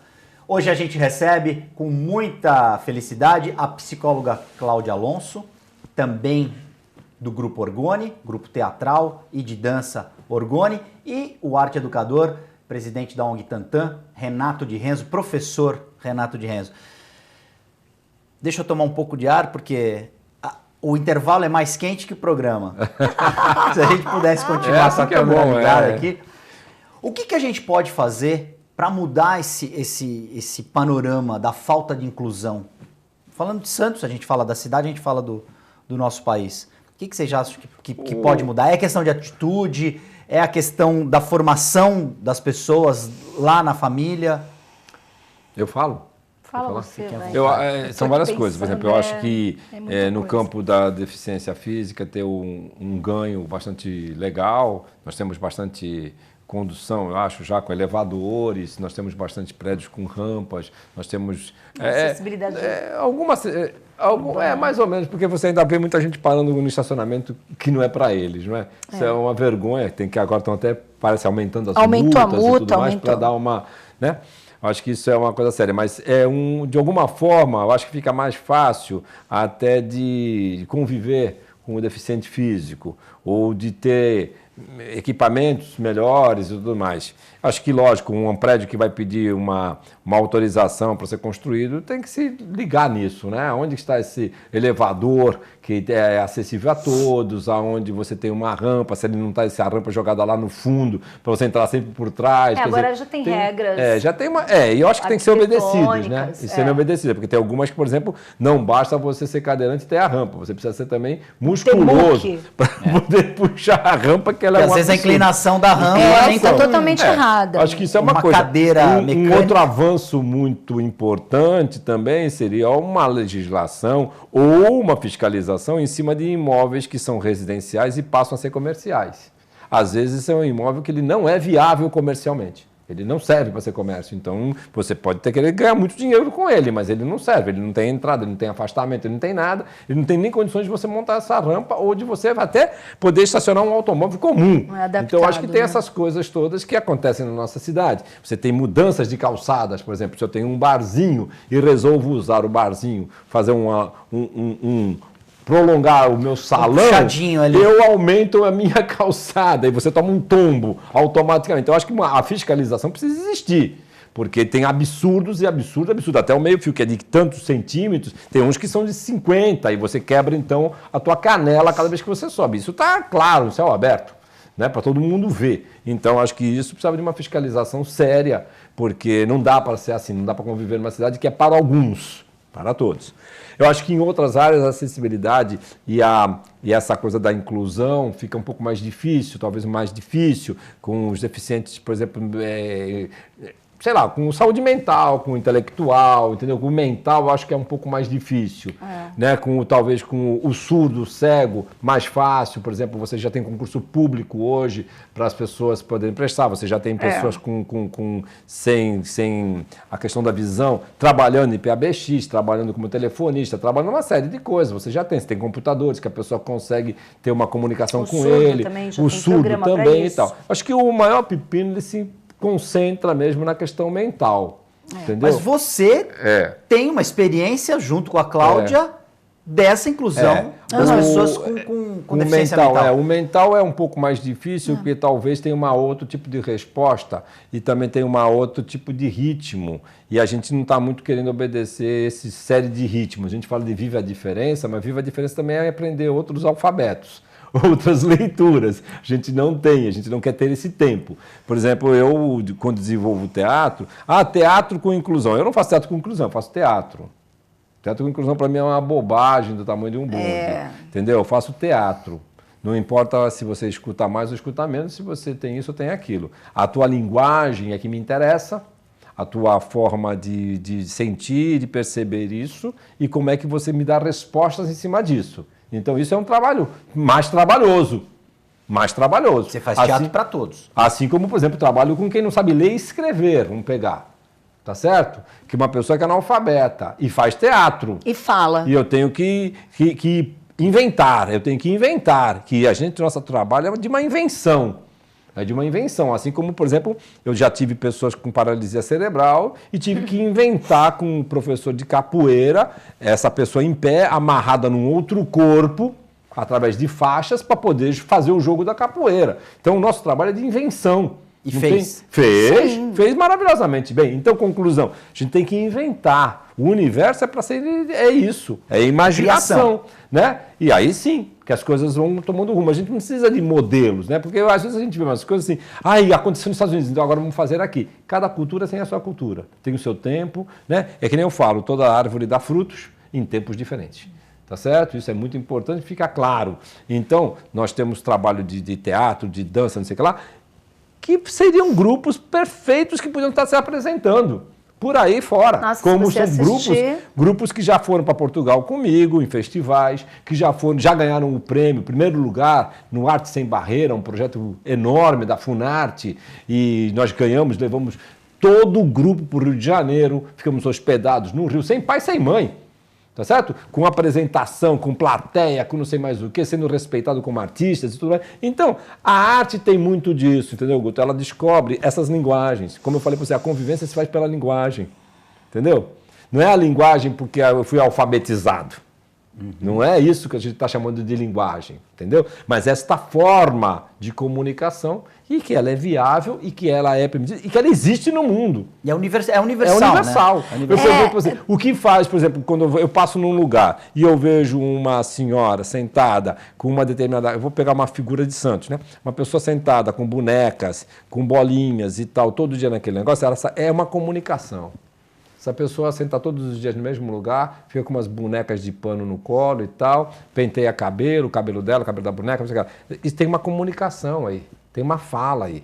Hoje a gente recebe com muita felicidade a psicóloga Cláudia Alonso, também do Grupo Orgone, grupo teatral e de dança Orgone, e o arte educador, presidente da ONG Tantan, Renato de Renzo, professor Renato de Renzo. Deixa eu tomar um pouco de ar, porque o intervalo é mais quente que o programa. Se a gente pudesse continuar com a câmera aqui. O que a gente pode fazer para mudar esse panorama da falta de inclusão? Falando de Santos, a gente fala da cidade, a gente fala do nosso país. O que vocês acham que pode mudar? É questão de atitude? É a questão da formação das pessoas lá na família? Eu falo? Fala você, vai. São várias coisas. Por exemplo, eu acho que no campo da deficiência física ter um ganho bastante legal. Nós temos bastante condução, eu acho, já com elevadores, nós temos bastante prédios com rampas, nós temos... acessibilidade. Mais ou menos, porque você ainda vê muita gente parando no estacionamento que não é para eles, não é? Isso é uma vergonha, tem que agora estão até, parece, aumentando as multas e tudo mais para dar uma... né? Acho que isso é uma coisa séria, mas de alguma forma, eu acho que fica mais fácil até de conviver com o deficiente físico ou de ter equipamentos melhores e tudo mais. Acho que, lógico, um prédio que vai pedir uma autorização para ser construído tem que se ligar nisso, né? Onde está esse elevador que é acessível a todos, aonde você tem uma rampa, se ele não está essa rampa jogada lá no fundo, para você entrar sempre por trás. Agora já tem regras. Já tem e eu acho que tem que ser obedecidas, né? E serem obedecidas, porque tem algumas que, por exemplo, não basta você ser cadeirante e ter a rampa, você precisa ser também musculoso para poder puxar a rampa, que ela é uma... Às vezes a inclinação da rampa está totalmente errada. Acho que isso é uma coisa. Cadeira mecânica. Um outro avanço muito importante também seria uma legislação ou uma fiscalização em cima de imóveis que são residenciais e passam a ser comerciais. Às vezes esse é um imóvel que ele não é viável comercialmente. Ele não serve para ser comércio, então você pode até querer ganhar muito dinheiro com ele, mas ele não serve, ele não tem entrada, ele não tem afastamento, ele não tem nada, ele não tem nem condições de você montar essa rampa ou de você até poder estacionar um automóvel comum. Então eu acho que tem essas coisas todas que acontecem na nossa cidade. Você tem mudanças de calçadas, por exemplo, se eu tenho um barzinho e resolvo usar o barzinho, fazer prolongar o meu salão, eu aumento a minha calçada e você toma um tombo automaticamente. Então, eu acho que a fiscalização precisa existir Porque tem absurdos e absurdo. Até o meio-fio, que é de tantos centímetros, tem uns que são de 50, e você quebra, então, a tua canela cada vez que você sobe. Isso está claro, no céu aberto, né, para todo mundo ver. Então, acho que isso precisava de uma fiscalização séria, porque não dá para ser assim, não dá para conviver numa cidade que é para alguns, para todos. Eu acho que em outras áreas a acessibilidade e essa coisa da inclusão fica um pouco mais difícil, talvez mais difícil, com os deficientes, por exemplo, sei lá, com saúde mental, com intelectual, entendeu? Com o mental eu acho que é um pouco mais difícil, né? Talvez com o surdo, o cego, mais fácil. Por exemplo, você já tem concurso público hoje para as pessoas poderem prestar, você já tem pessoas sem a questão da visão, trabalhando em PABX, trabalhando como telefonista, trabalhando uma série de coisas. Você tem computadores que a pessoa consegue ter uma comunicação com ele, o surdo também e tal. Acho que o maior pepino, ele se concentra mesmo na questão mental, entendeu? Mas você tem uma experiência, junto com a Cláudia, dessa inclusão das pessoas com deficiência mental. O mental é um pouco mais difícil, porque talvez tenha outro tipo de resposta e também tem outro tipo de ritmo. E a gente não está muito querendo obedecer essa série de ritmos. A gente fala de Viva a Diferença, mas Viva a Diferença também é aprender outros alfabetos, outras leituras. A gente não quer ter esse tempo. Por exemplo, eu, quando desenvolvo teatro, teatro com inclusão. Eu não faço teatro com inclusão, eu faço teatro. Teatro com inclusão, para mim, é uma bobagem do tamanho de um bonde. Entendeu? Eu faço teatro. Não importa se você escuta mais ou escuta menos, se você tem isso ou tem aquilo. A tua linguagem é que me interessa, a tua forma de sentir, de perceber isso, e como é que você me dá respostas em cima disso. Então, isso é um trabalho mais trabalhoso. Você faz teatro para todos. Assim como, por exemplo, trabalho com quem não sabe ler e escrever, vamos pegar. Tá certo? Que uma pessoa que é analfabeta e faz teatro. E fala. E eu tenho que inventar, que nosso trabalho é de uma invenção. É de uma invenção, assim como, por exemplo, eu já tive pessoas com paralisia cerebral e tive que inventar com um professor de capoeira, essa pessoa em pé, amarrada num outro corpo, através de faixas, para poder fazer o jogo da capoeira. Então, o nosso trabalho é de invenção. E fez? Fez maravilhosamente bem. Então, conclusão, a gente tem que inventar. O universo é para ser isso, é imaginação, né? E aí sim, que as coisas vão tomando rumo. A gente não precisa de modelos, né? Porque às vezes a gente vê umas coisas assim, aconteceu nos Estados Unidos, então agora vamos fazer aqui. Cada cultura tem a sua cultura, tem o seu tempo, né? É que nem eu falo, toda árvore dá frutos em tempos diferentes. Tá certo? Isso é muito importante, fica claro. Então, nós temos trabalho de teatro, de dança, não sei o que lá, que seriam grupos perfeitos que podiam estar se apresentando por aí fora. Nossa, como são grupos que já foram para Portugal comigo, em festivais, que já ganharam o prêmio, primeiro lugar, no Arte Sem Barreira, um projeto enorme da Funarte, e nós levamos todo o grupo para o Rio de Janeiro, ficamos hospedados no Rio, sem pai, sem mãe. Tá certo? Com apresentação, com plateia, com não sei mais o que, sendo respeitado como artistas e tudo mais. Então, a arte tem muito disso, entendeu, Guto? Ela descobre essas linguagens. Como eu falei para você, a convivência se faz pela linguagem, entendeu? Não é a linguagem porque eu fui alfabetizado. Não é isso que a gente está chamando de linguagem, entendeu? Mas esta forma de comunicação e que ela é viável e que ela é permitida e que ela existe no mundo. E é universal, É universal. Né? O que faz, por exemplo, quando eu passo num lugar e eu vejo uma senhora sentada com uma determinada... Eu vou pegar uma figura de santos, né? Uma pessoa sentada com bonecas, com bolinhas e tal, todo dia naquele negócio, ela é uma comunicação. Essa pessoa senta todos os dias no mesmo lugar, fica com umas bonecas de pano no colo e tal, penteia o cabelo dela, o cabelo da boneca, não sei o que lá. Isso tem uma comunicação aí, tem uma fala aí,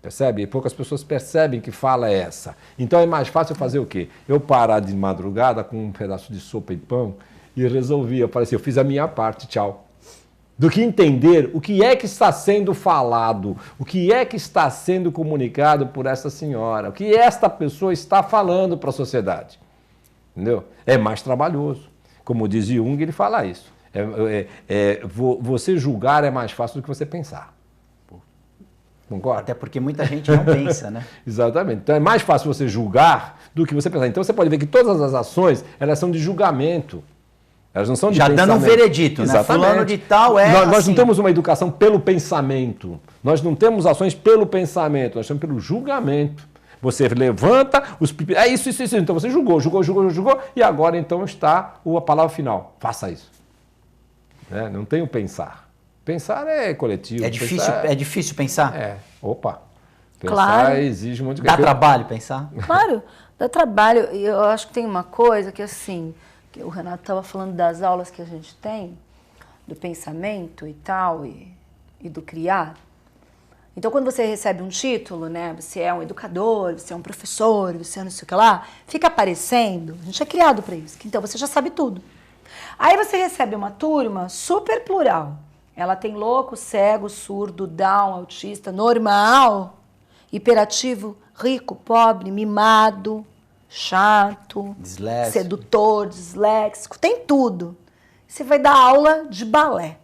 percebe? E poucas pessoas percebem que fala é essa. Então é mais fácil fazer o quê? Eu parar de madrugada com um pedaço de sopa e pão e resolvi, eu falei assim, eu fiz a minha parte, tchau. Do que entender o que é que está sendo falado, o que é que está sendo comunicado por essa senhora, o que esta pessoa está falando para a sociedade. Entendeu? É mais trabalhoso. Como diz Jung, ele fala isso. Você julgar é mais fácil do que você pensar. Concorda? Até porque muita gente não pensa, né? Exatamente. Então é mais fácil você julgar do que você pensar. Então você pode ver que todas as ações, elas são de julgamento. Elas não são de pensamento. Dando um veredito, exatamente, né? Fulano de tal nós não temos uma educação pelo pensamento. Nós não temos ações pelo pensamento, nós temos pelo julgamento. Você levanta, é isso. Então você julgou, e agora então está a palavra final. Faça isso. Né? Não tem o pensar. Pensar é coletivo. É difícil pensar? Pensar claro. exige muito... Dá trabalho pensar? Claro, dá trabalho. E eu acho que tem uma coisa que assim, que o Renato estava falando das aulas que a gente tem, do pensamento e tal, e do criar. Então, quando você recebe um título, né, você é um educador, você é um professor, você é não sei o que lá, fica aparecendo, a gente é criado para isso, então você já sabe tudo. Aí você recebe uma turma super plural. Ela tem louco, cego, surdo, down, autista, normal, hiperativo, rico, pobre, mimado, chato, sedutor, disléxico, tem tudo. Você vai dar aula de balé.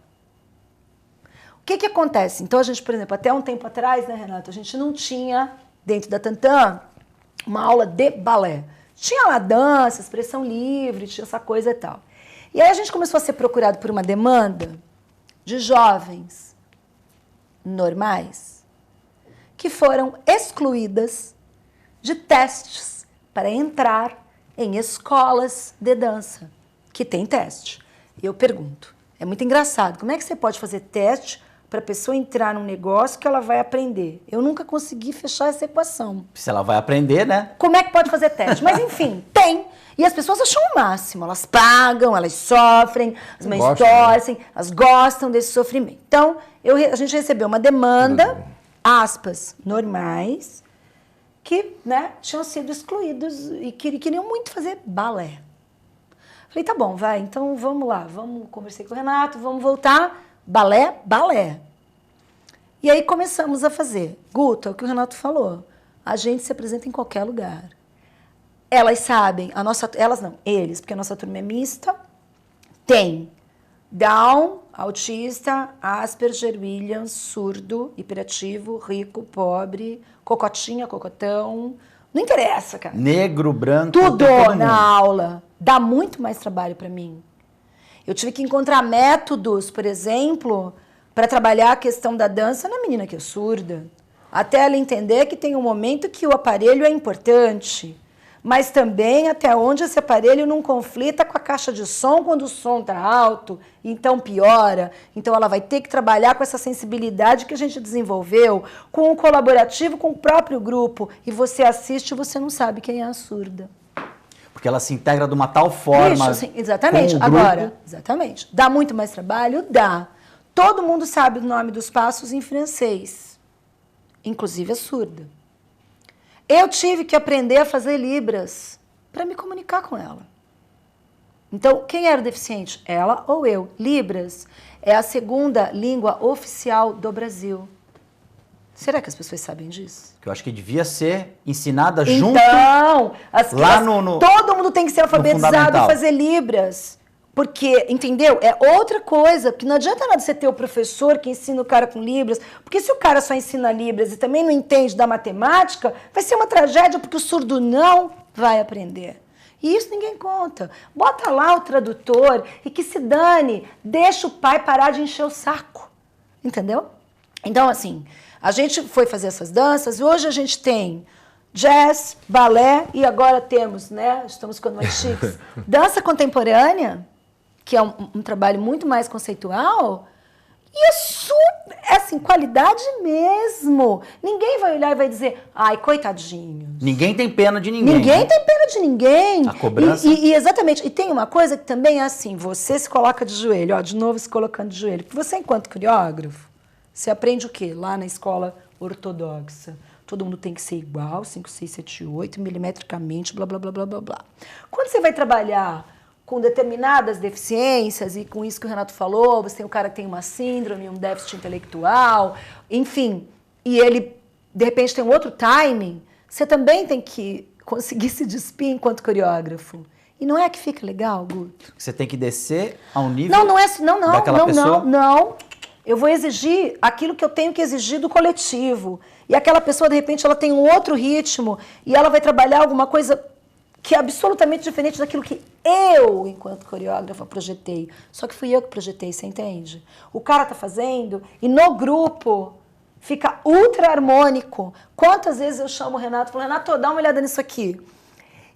O que acontece? Então, a gente, por exemplo, até um tempo atrás, né, Renato, a gente não tinha, dentro da Tantan, uma aula de balé. Tinha lá dança, expressão livre, tinha essa coisa e tal. E aí a gente começou a ser procurado por uma demanda de jovens normais que foram excluídas de testes para entrar em escolas de dança, que tem teste. E eu pergunto, é muito engraçado, como é que você pode fazer teste para a pessoa entrar num negócio que ela vai aprender? Eu nunca consegui fechar essa equação. Se ela vai aprender, né? Como é que pode fazer teste? Mas enfim, tem. E as pessoas acham o máximo. Elas pagam, elas sofrem, as mães torcem, elas gostam desse sofrimento. Então, a gente recebeu uma demanda, aspas, normais, que, né, tinham sido excluídos e queriam muito fazer balé. Falei, tá bom, vai, então vamos lá, conversei com o Renato, vamos voltar, balé. E aí começamos a fazer. Guto, é o que o Renato falou, a gente se apresenta em qualquer lugar. Elas sabem, eles, porque a nossa turma é mista, tem Down, autista, Asperger, Williams, surdo, hiperativo, rico, pobre, cocotinha, cocotão, não interessa, cara. Negro, branco, tudo na aula. Dá muito mais trabalho para mim. Eu tive que encontrar métodos, por exemplo, para trabalhar a questão da dança na menina que é surda. Até ela entender que tem um momento que o aparelho é importante, mas também até onde esse aparelho não conflita com a caixa de som quando o som está alto, então piora. Então ela vai ter que trabalhar com essa sensibilidade que a gente desenvolveu, com o colaborativo, com o próprio grupo. E você assiste e você não sabe quem é a surda. Porque ela se integra de uma tal forma. Isso, assim, exatamente. Agora, exatamente. Dá muito mais trabalho? Dá. Todo mundo sabe o nome dos passos em francês, inclusive a surda. Eu tive que aprender a fazer libras para me comunicar com ela. Então, quem era o deficiente? Ela ou eu? Libras é a segunda língua oficial do Brasil. Será que as pessoas sabem disso? Que eu acho que devia ser ensinada junto. Então, lá todo mundo tem que ser alfabetizado e fazer libras. Porque, entendeu? É outra coisa, porque não adianta nada você ter o professor que ensina o cara com libras, porque se o cara só ensina libras e também não entende da matemática, vai ser uma tragédia, porque o surdo não vai aprender. E isso ninguém conta. Bota lá o tradutor e que se dane, deixa o pai parar de encher o saco. Entendeu? Então, assim, a gente foi fazer essas danças, e hoje a gente tem jazz, balé, e agora temos, né, estamos ficando mais chiques, dança contemporânea, que é um trabalho muito mais conceitual, e é assim, qualidade mesmo. Ninguém vai olhar e vai dizer, ai, coitadinho. Ninguém tem pena de ninguém. Ninguém tem pena de ninguém. A cobrança. Exatamente. E tem uma coisa que também é assim, você se coloca de joelho, ó, de novo se colocando de joelho. Porque você, enquanto coreógrafo, você aprende o quê? Lá na escola ortodoxa. Todo mundo tem que ser igual, 5, 6, 7, 8, milimetricamente, blá, blá, blá, blá, blá, blá. Quando você vai trabalhar com determinadas deficiências, e com isso que o Renato falou, você tem um cara que tem uma síndrome, um déficit intelectual, enfim, e ele, de repente, tem um outro timing, você também tem que conseguir se despir enquanto coreógrafo. E não é que fica legal, Guto? Você tem que descer ao nível daquela pessoa? Não. Eu vou exigir aquilo que eu tenho que exigir do coletivo. E aquela pessoa, de repente, ela tem um outro ritmo e ela vai trabalhar alguma coisa que é absolutamente diferente daquilo que eu, enquanto coreógrafa, projetei. Só que fui eu que projetei, você entende? O cara tá fazendo e no grupo fica ultra harmônico. Quantas vezes eu chamo o Renato e falo, Renato, dá uma olhada nisso aqui.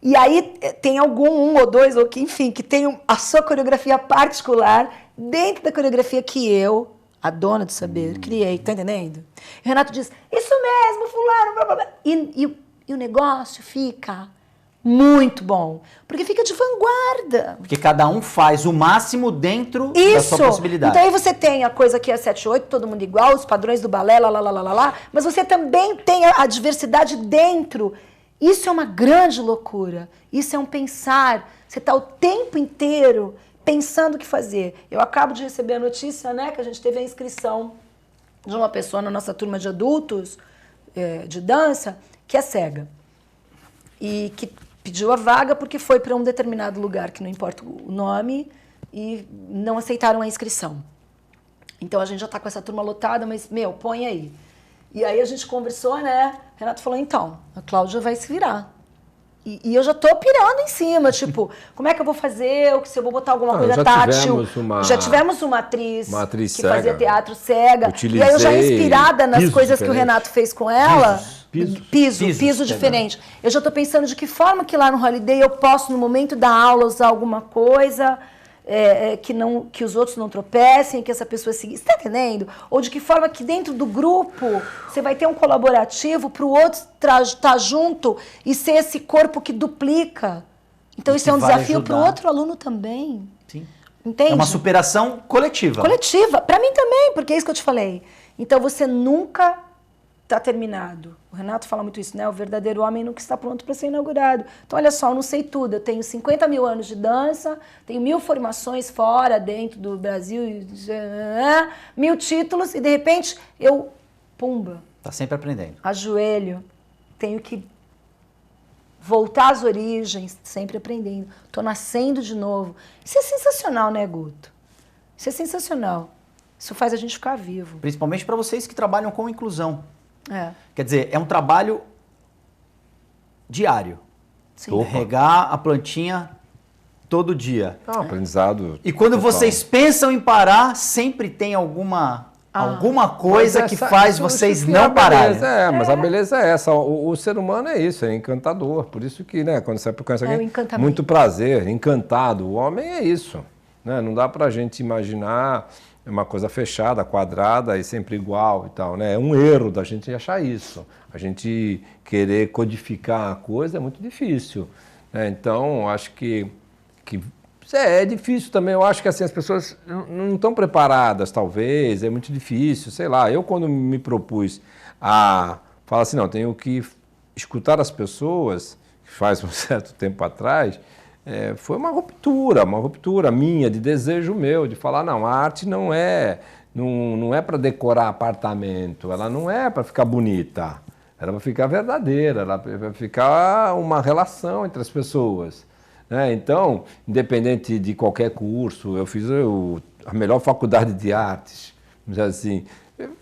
E aí tem um ou dois, ou que, enfim, que tem a sua coreografia particular dentro da coreografia que eu, a dona do saber, criei, tá entendendo? E o Renato diz, isso mesmo, fulano, blá, blá, blá. E o negócio fica muito bom, porque fica de vanguarda. Porque cada um faz o máximo dentro da sua possibilidade. Então aí você tem a coisa que é 7/8, todo mundo igual, os padrões do balé, lá, mas você também tem a diversidade dentro. Isso é uma grande loucura. Isso é um pensar. Você está o tempo inteiro pensando o que fazer. Eu acabo de receber a notícia, né, que a gente teve a inscrição de uma pessoa na nossa turma de adultos de dança que é cega e que pediu a vaga porque foi para um determinado lugar, que não importa o nome, e não aceitaram a inscrição. Então a gente já está com essa turma lotada, mas, põe aí. E aí a gente conversou, né? Renato falou, então, a Cláudia vai se virar. E eu já tô pirando em cima, tipo, como é que eu vou fazer? Se eu vou botar alguma coisa tátil. Já tivemos uma atriz que cega, fazia teatro cega. E aí eu já inspirada nas coisas que o Renato fez com ela. Piso diferente. Eu já tô pensando de que forma que lá no Holiday eu posso, no momento da aula, usar alguma coisa que os outros não tropecem, que essa pessoa siga. Você tá entendendo? Ou de que forma que dentro do grupo você vai ter um colaborativo para o outro estar junto e ser esse corpo que duplica. Então isso é um desafio para o outro aluno também. Sim. Entende? É uma superação coletiva. Coletiva. Para mim também, porque é isso que eu te falei. Então você nunca está terminado. O Renato fala muito isso, né? O verdadeiro homem nunca está pronto para ser inaugurado. Então, olha só, eu não sei tudo. Eu tenho 50 mil anos de dança, tenho 1000 formações fora, dentro do Brasil, 1000 títulos, e de repente eu, pumba. Está sempre aprendendo. Ajoelho, tenho que voltar às origens, sempre aprendendo. Estou nascendo de novo. Isso é sensacional, né, Guto? Isso é sensacional. Isso faz a gente ficar vivo. Principalmente para vocês que trabalham com inclusão. É. Quer dizer, é um trabalho diário. Sim. Regar a plantinha todo dia. É um aprendizado. E quando total. vocês pensam em parar, sempre tem alguma coisa que faz vocês não pararem. Mas a beleza é essa. O ser humano é isso, é encantador. Por isso que, né, quando você conhece alguém, muito prazer, encantado. O homem é isso. Né? Não dá pra gente imaginar uma coisa fechada, quadrada e sempre igual e tal, né? É um erro da gente achar isso. A gente querer codificar a coisa é muito difícil, né? Então, acho que é difícil também. Eu acho que assim, as pessoas não estão preparadas, talvez, é muito difícil, sei lá. Eu, quando me propus a falar assim, não, tenho que escutar as pessoas, que faz um certo tempo atrás, foi uma ruptura minha, de desejo meu, de falar, não, a arte não é para decorar apartamento, ela não é para ficar bonita, ela é para ficar verdadeira, ela é para ficar uma relação entre as pessoas. Né? Então, independente de qualquer curso, eu fiz a melhor faculdade de artes, vamos dizer assim,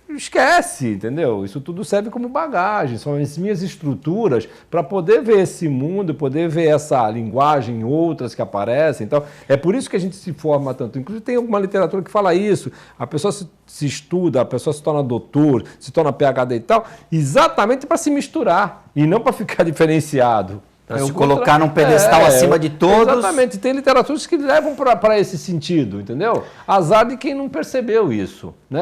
esquece, entendeu? Isso tudo serve como bagagem, são as minhas estruturas para poder ver esse mundo, poder ver essa linguagem, outras que aparecem. Então, é por isso que a gente se forma tanto. Inclusive, tem alguma literatura que fala isso. A pessoa se estuda, a pessoa se torna doutor, se torna PhD e tal, exatamente para se misturar e não para ficar diferenciado. Para se colocar num pedestal acima de todos. Exatamente. Tem literaturas que levam para esse sentido, entendeu? Azar de quem não percebeu isso. Né?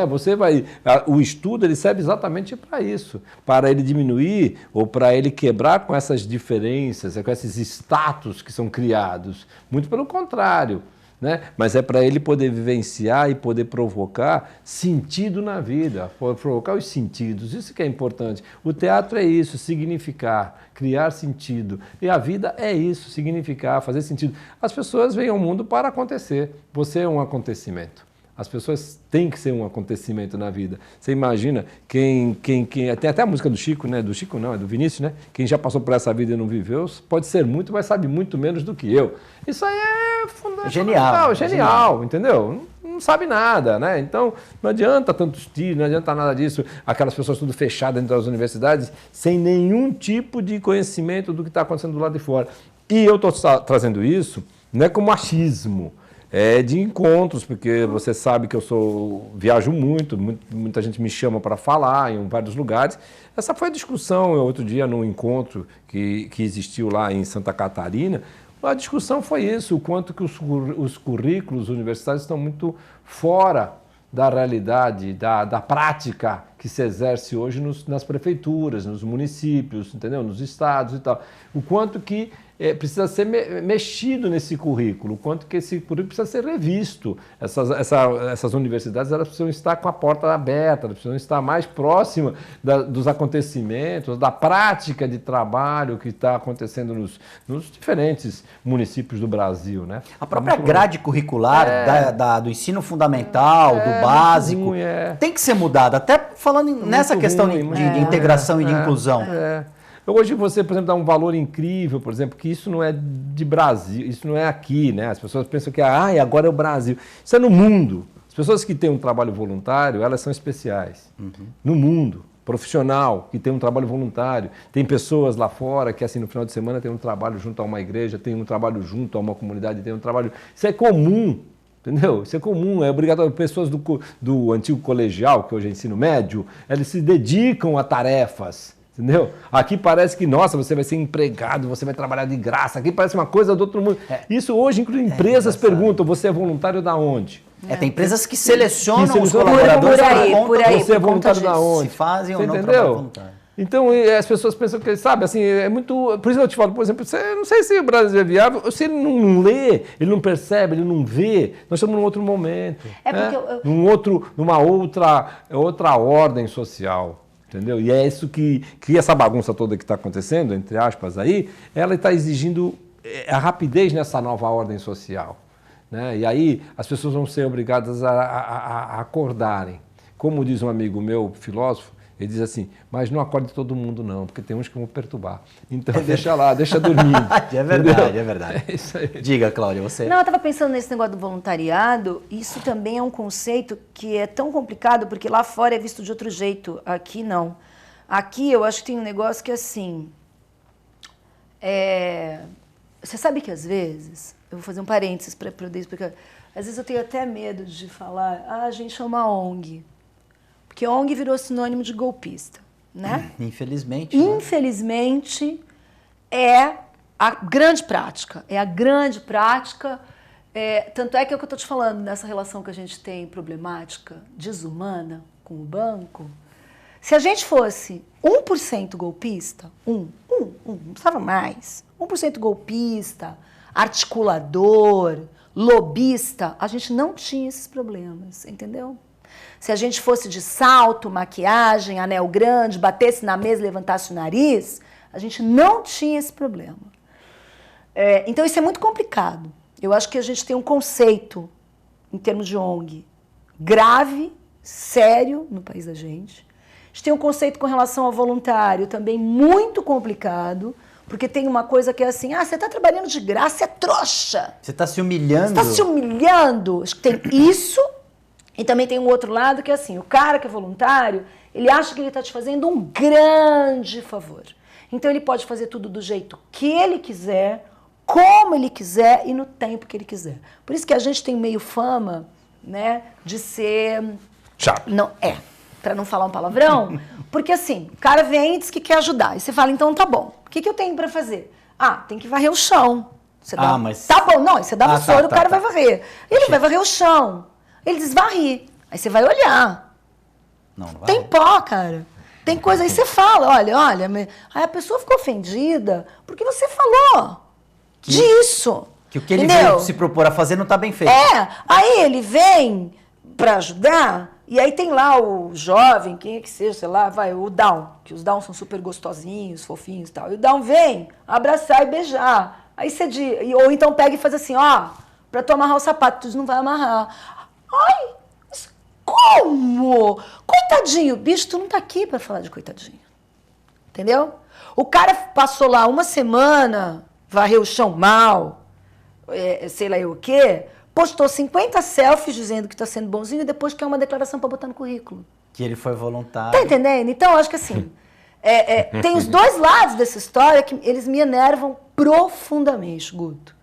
O estudo ele serve exatamente para isso. Para ele diminuir ou para ele quebrar com essas diferenças, com esses status que são criados. Muito pelo contrário. Né? Mas é para ele poder vivenciar e poder provocar sentido na vida, provocar os sentidos, isso que é importante. O teatro é isso, significar, criar sentido. E a vida é isso, significar, fazer sentido. As pessoas vêm ao mundo para acontecer, você é um acontecimento. As pessoas têm que ser um acontecimento na vida. Você imagina, tem até a música do Chico, né? Do Chico não, é do Vinícius, né? Quem já passou por essa vida e não viveu, pode ser muito, mas sabe muito menos do que eu. Isso aí é fundamental, genial, entendeu? Não sabe nada, né? Então, não adianta tanto estilo, não adianta nada disso. Aquelas pessoas tudo fechadas dentro das universidades, sem nenhum tipo de conhecimento do que está acontecendo do lado de fora. E eu estou trazendo isso, não é como achismo, de encontros, porque você sabe que eu viajo muito, muita gente me chama para falar em vários lugares. Essa foi a discussão outro dia num encontro que existiu lá em Santa Catarina. A discussão foi isso, o quanto que os currículos universitários estão muito fora da realidade, da prática que se exerce hoje nas prefeituras, nos municípios, entendeu? Nos estados e tal. O quanto que precisa ser mexido nesse currículo, o quanto que esse currículo precisa ser revisto. Essas universidades elas precisam estar com a porta aberta, elas precisam estar mais próximas dos acontecimentos, da prática de trabalho que está acontecendo nos diferentes municípios do Brasil, né? A própria grade curricular do ensino fundamental, do básico, tem que ser mudada, até falando nessa questão de integração e de inclusão. Hoje você, por exemplo, dá um valor incrível, por exemplo, que isso não é de Brasil, isso não é aqui, né? As pessoas pensam que agora é o Brasil. Isso é no mundo. As pessoas que têm um trabalho voluntário, elas são especiais. No mundo. Profissional, que tem um trabalho voluntário. Tem pessoas lá fora que, assim, no final de semana tem um trabalho junto a uma igreja, tem um trabalho junto a uma comunidade, tem um trabalho... Isso é comum. Entendeu? Isso é comum, é obrigatório. Pessoas do antigo colegial, que hoje é ensino médio, eles se dedicam a tarefas. Entendeu? Aqui parece que, nossa, você vai ser empregado, você vai trabalhar de graça. Aqui parece uma coisa do outro mundo. Isso hoje, inclusive, empresas perguntam, você é voluntário da onde? Tem empresas que selecionam os colaboradores por aí, você é voluntário da onde? Se fazem ou não entendeu? trabalho voluntário. Então, as pessoas pensam que, sabe, assim, é muito... Por isso que eu te falo, por exemplo, eu não sei se o Brasil é viável, se ele não lê, ele não percebe, ele não vê, nós estamos num outro momento. Numa outra ordem social. Entendeu? E é isso que essa bagunça toda que está acontecendo, entre aspas, aí, ela está exigindo a rapidez nessa nova ordem social. Né? E aí as pessoas vão ser obrigadas a acordarem. Como diz um amigo meu, filósofo, ele diz assim, mas não acorde todo mundo não, porque tem uns que vão perturbar. Então deixa lá, deixa dormir. É verdade, é verdade. É isso aí. Diga, Cláudia, você... Não, eu estava pensando nesse negócio do voluntariado, isso também é um conceito que é tão complicado, porque lá fora é visto de outro jeito, aqui não. Aqui eu acho que tem um negócio que assim, você sabe que às vezes, eu vou fazer um parênteses para poder explicar, às vezes eu tenho até medo de falar, a gente é uma ONG. Porque ONG virou sinônimo de golpista, né? Infelizmente. Infelizmente, é a grande prática. É a grande prática. Tanto é que é o que eu estou te falando, nessa relação que a gente tem problemática, desumana, com o banco. Se a gente fosse 1% golpista, não precisava mais, 1% golpista, articulador, lobista, a gente não tinha esses problemas, entendeu? Se a gente fosse de salto, maquiagem, anel grande, batesse na mesa e levantasse o nariz, a gente não tinha esse problema. Então isso é muito complicado. Eu acho que a gente tem um conceito, em termos de ONG, grave, sério no país da gente. A gente tem um conceito com relação ao voluntário também muito complicado, porque tem uma coisa que é assim, você está trabalhando de graça, você é trouxa. Você está se humilhando. Você está se humilhando. Acho que tem isso. E também tem um outro lado que é assim, o cara que é voluntário, ele acha que ele está te fazendo um grande favor. Então ele pode fazer tudo do jeito que ele quiser, como ele quiser e no tempo que ele quiser. Por isso que a gente tem meio fama, né, de ser... chato. Não, para não falar um palavrão, porque assim, o cara vem e diz que quer ajudar. E você fala, então tá bom, o que eu tenho para fazer? Tem que varrer o chão. Você dá, mas... Tá bom, não, você dá vassoura, o cara vai varrer. Ele vai varrer o chão. Ele desvarre. Aí você vai olhar. Não vai. Tem pó, cara. Tem coisa aí, você fala, olha. Aí a pessoa ficou ofendida porque você falou disso. Que o que ele veio se propor a fazer não está bem feito. Aí ele vem para ajudar, e aí tem lá o jovem, quem é que seja, sei lá, o Down, que os Down são super gostosinhos, fofinhos e tal. E o Down vem abraçar e beijar. Aí você diz, ou então pega e faz assim, para tu amarrar o sapato, tu não vai amarrar. Ai, mas como? Coitadinho, bicho, tu não tá aqui para falar de coitadinho. Entendeu? O cara passou lá uma semana, varreu o chão mal, sei lá o quê, postou 50 selfies dizendo que tá sendo bonzinho e depois quer uma declaração para botar no currículo. Que ele foi voluntário. Tá entendendo? Então, acho que assim, tem os dois lados dessa história que eles me enervam profundamente, Guto.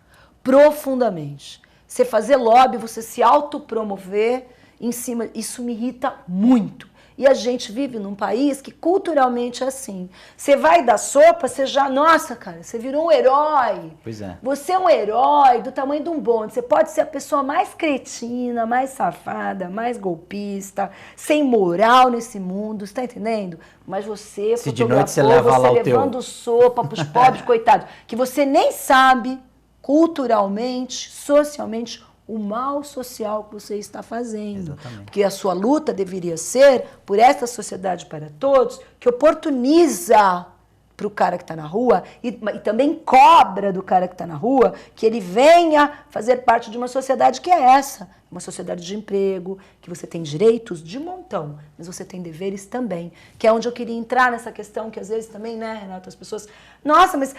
Profundamente. você fazer lobby, você se autopromover em cima, isso me irrita muito. E a gente vive num país que culturalmente é assim. Você vai dar sopa, você já... Nossa, cara, você virou um herói. Pois é. Você é um herói do tamanho de um bonde. Você pode ser a pessoa mais cretina, mais safada, mais golpista, sem moral nesse mundo, você tá entendendo? Mas você Se de noite você leva lá o teu... levando sopa pros pobres, coitados, que você nem sabe, culturalmente, socialmente, o mal social que você está fazendo. Exatamente. Porque a sua luta deveria ser por esta sociedade para todos, que oportuniza para o cara que está na rua e também cobra do cara que está na rua que ele venha fazer parte de uma sociedade que é essa, uma sociedade de emprego, que você tem direitos de montão, mas você tem deveres também, que é onde eu queria entrar nessa questão que às vezes também, né, Renato, as pessoas, nossa, mas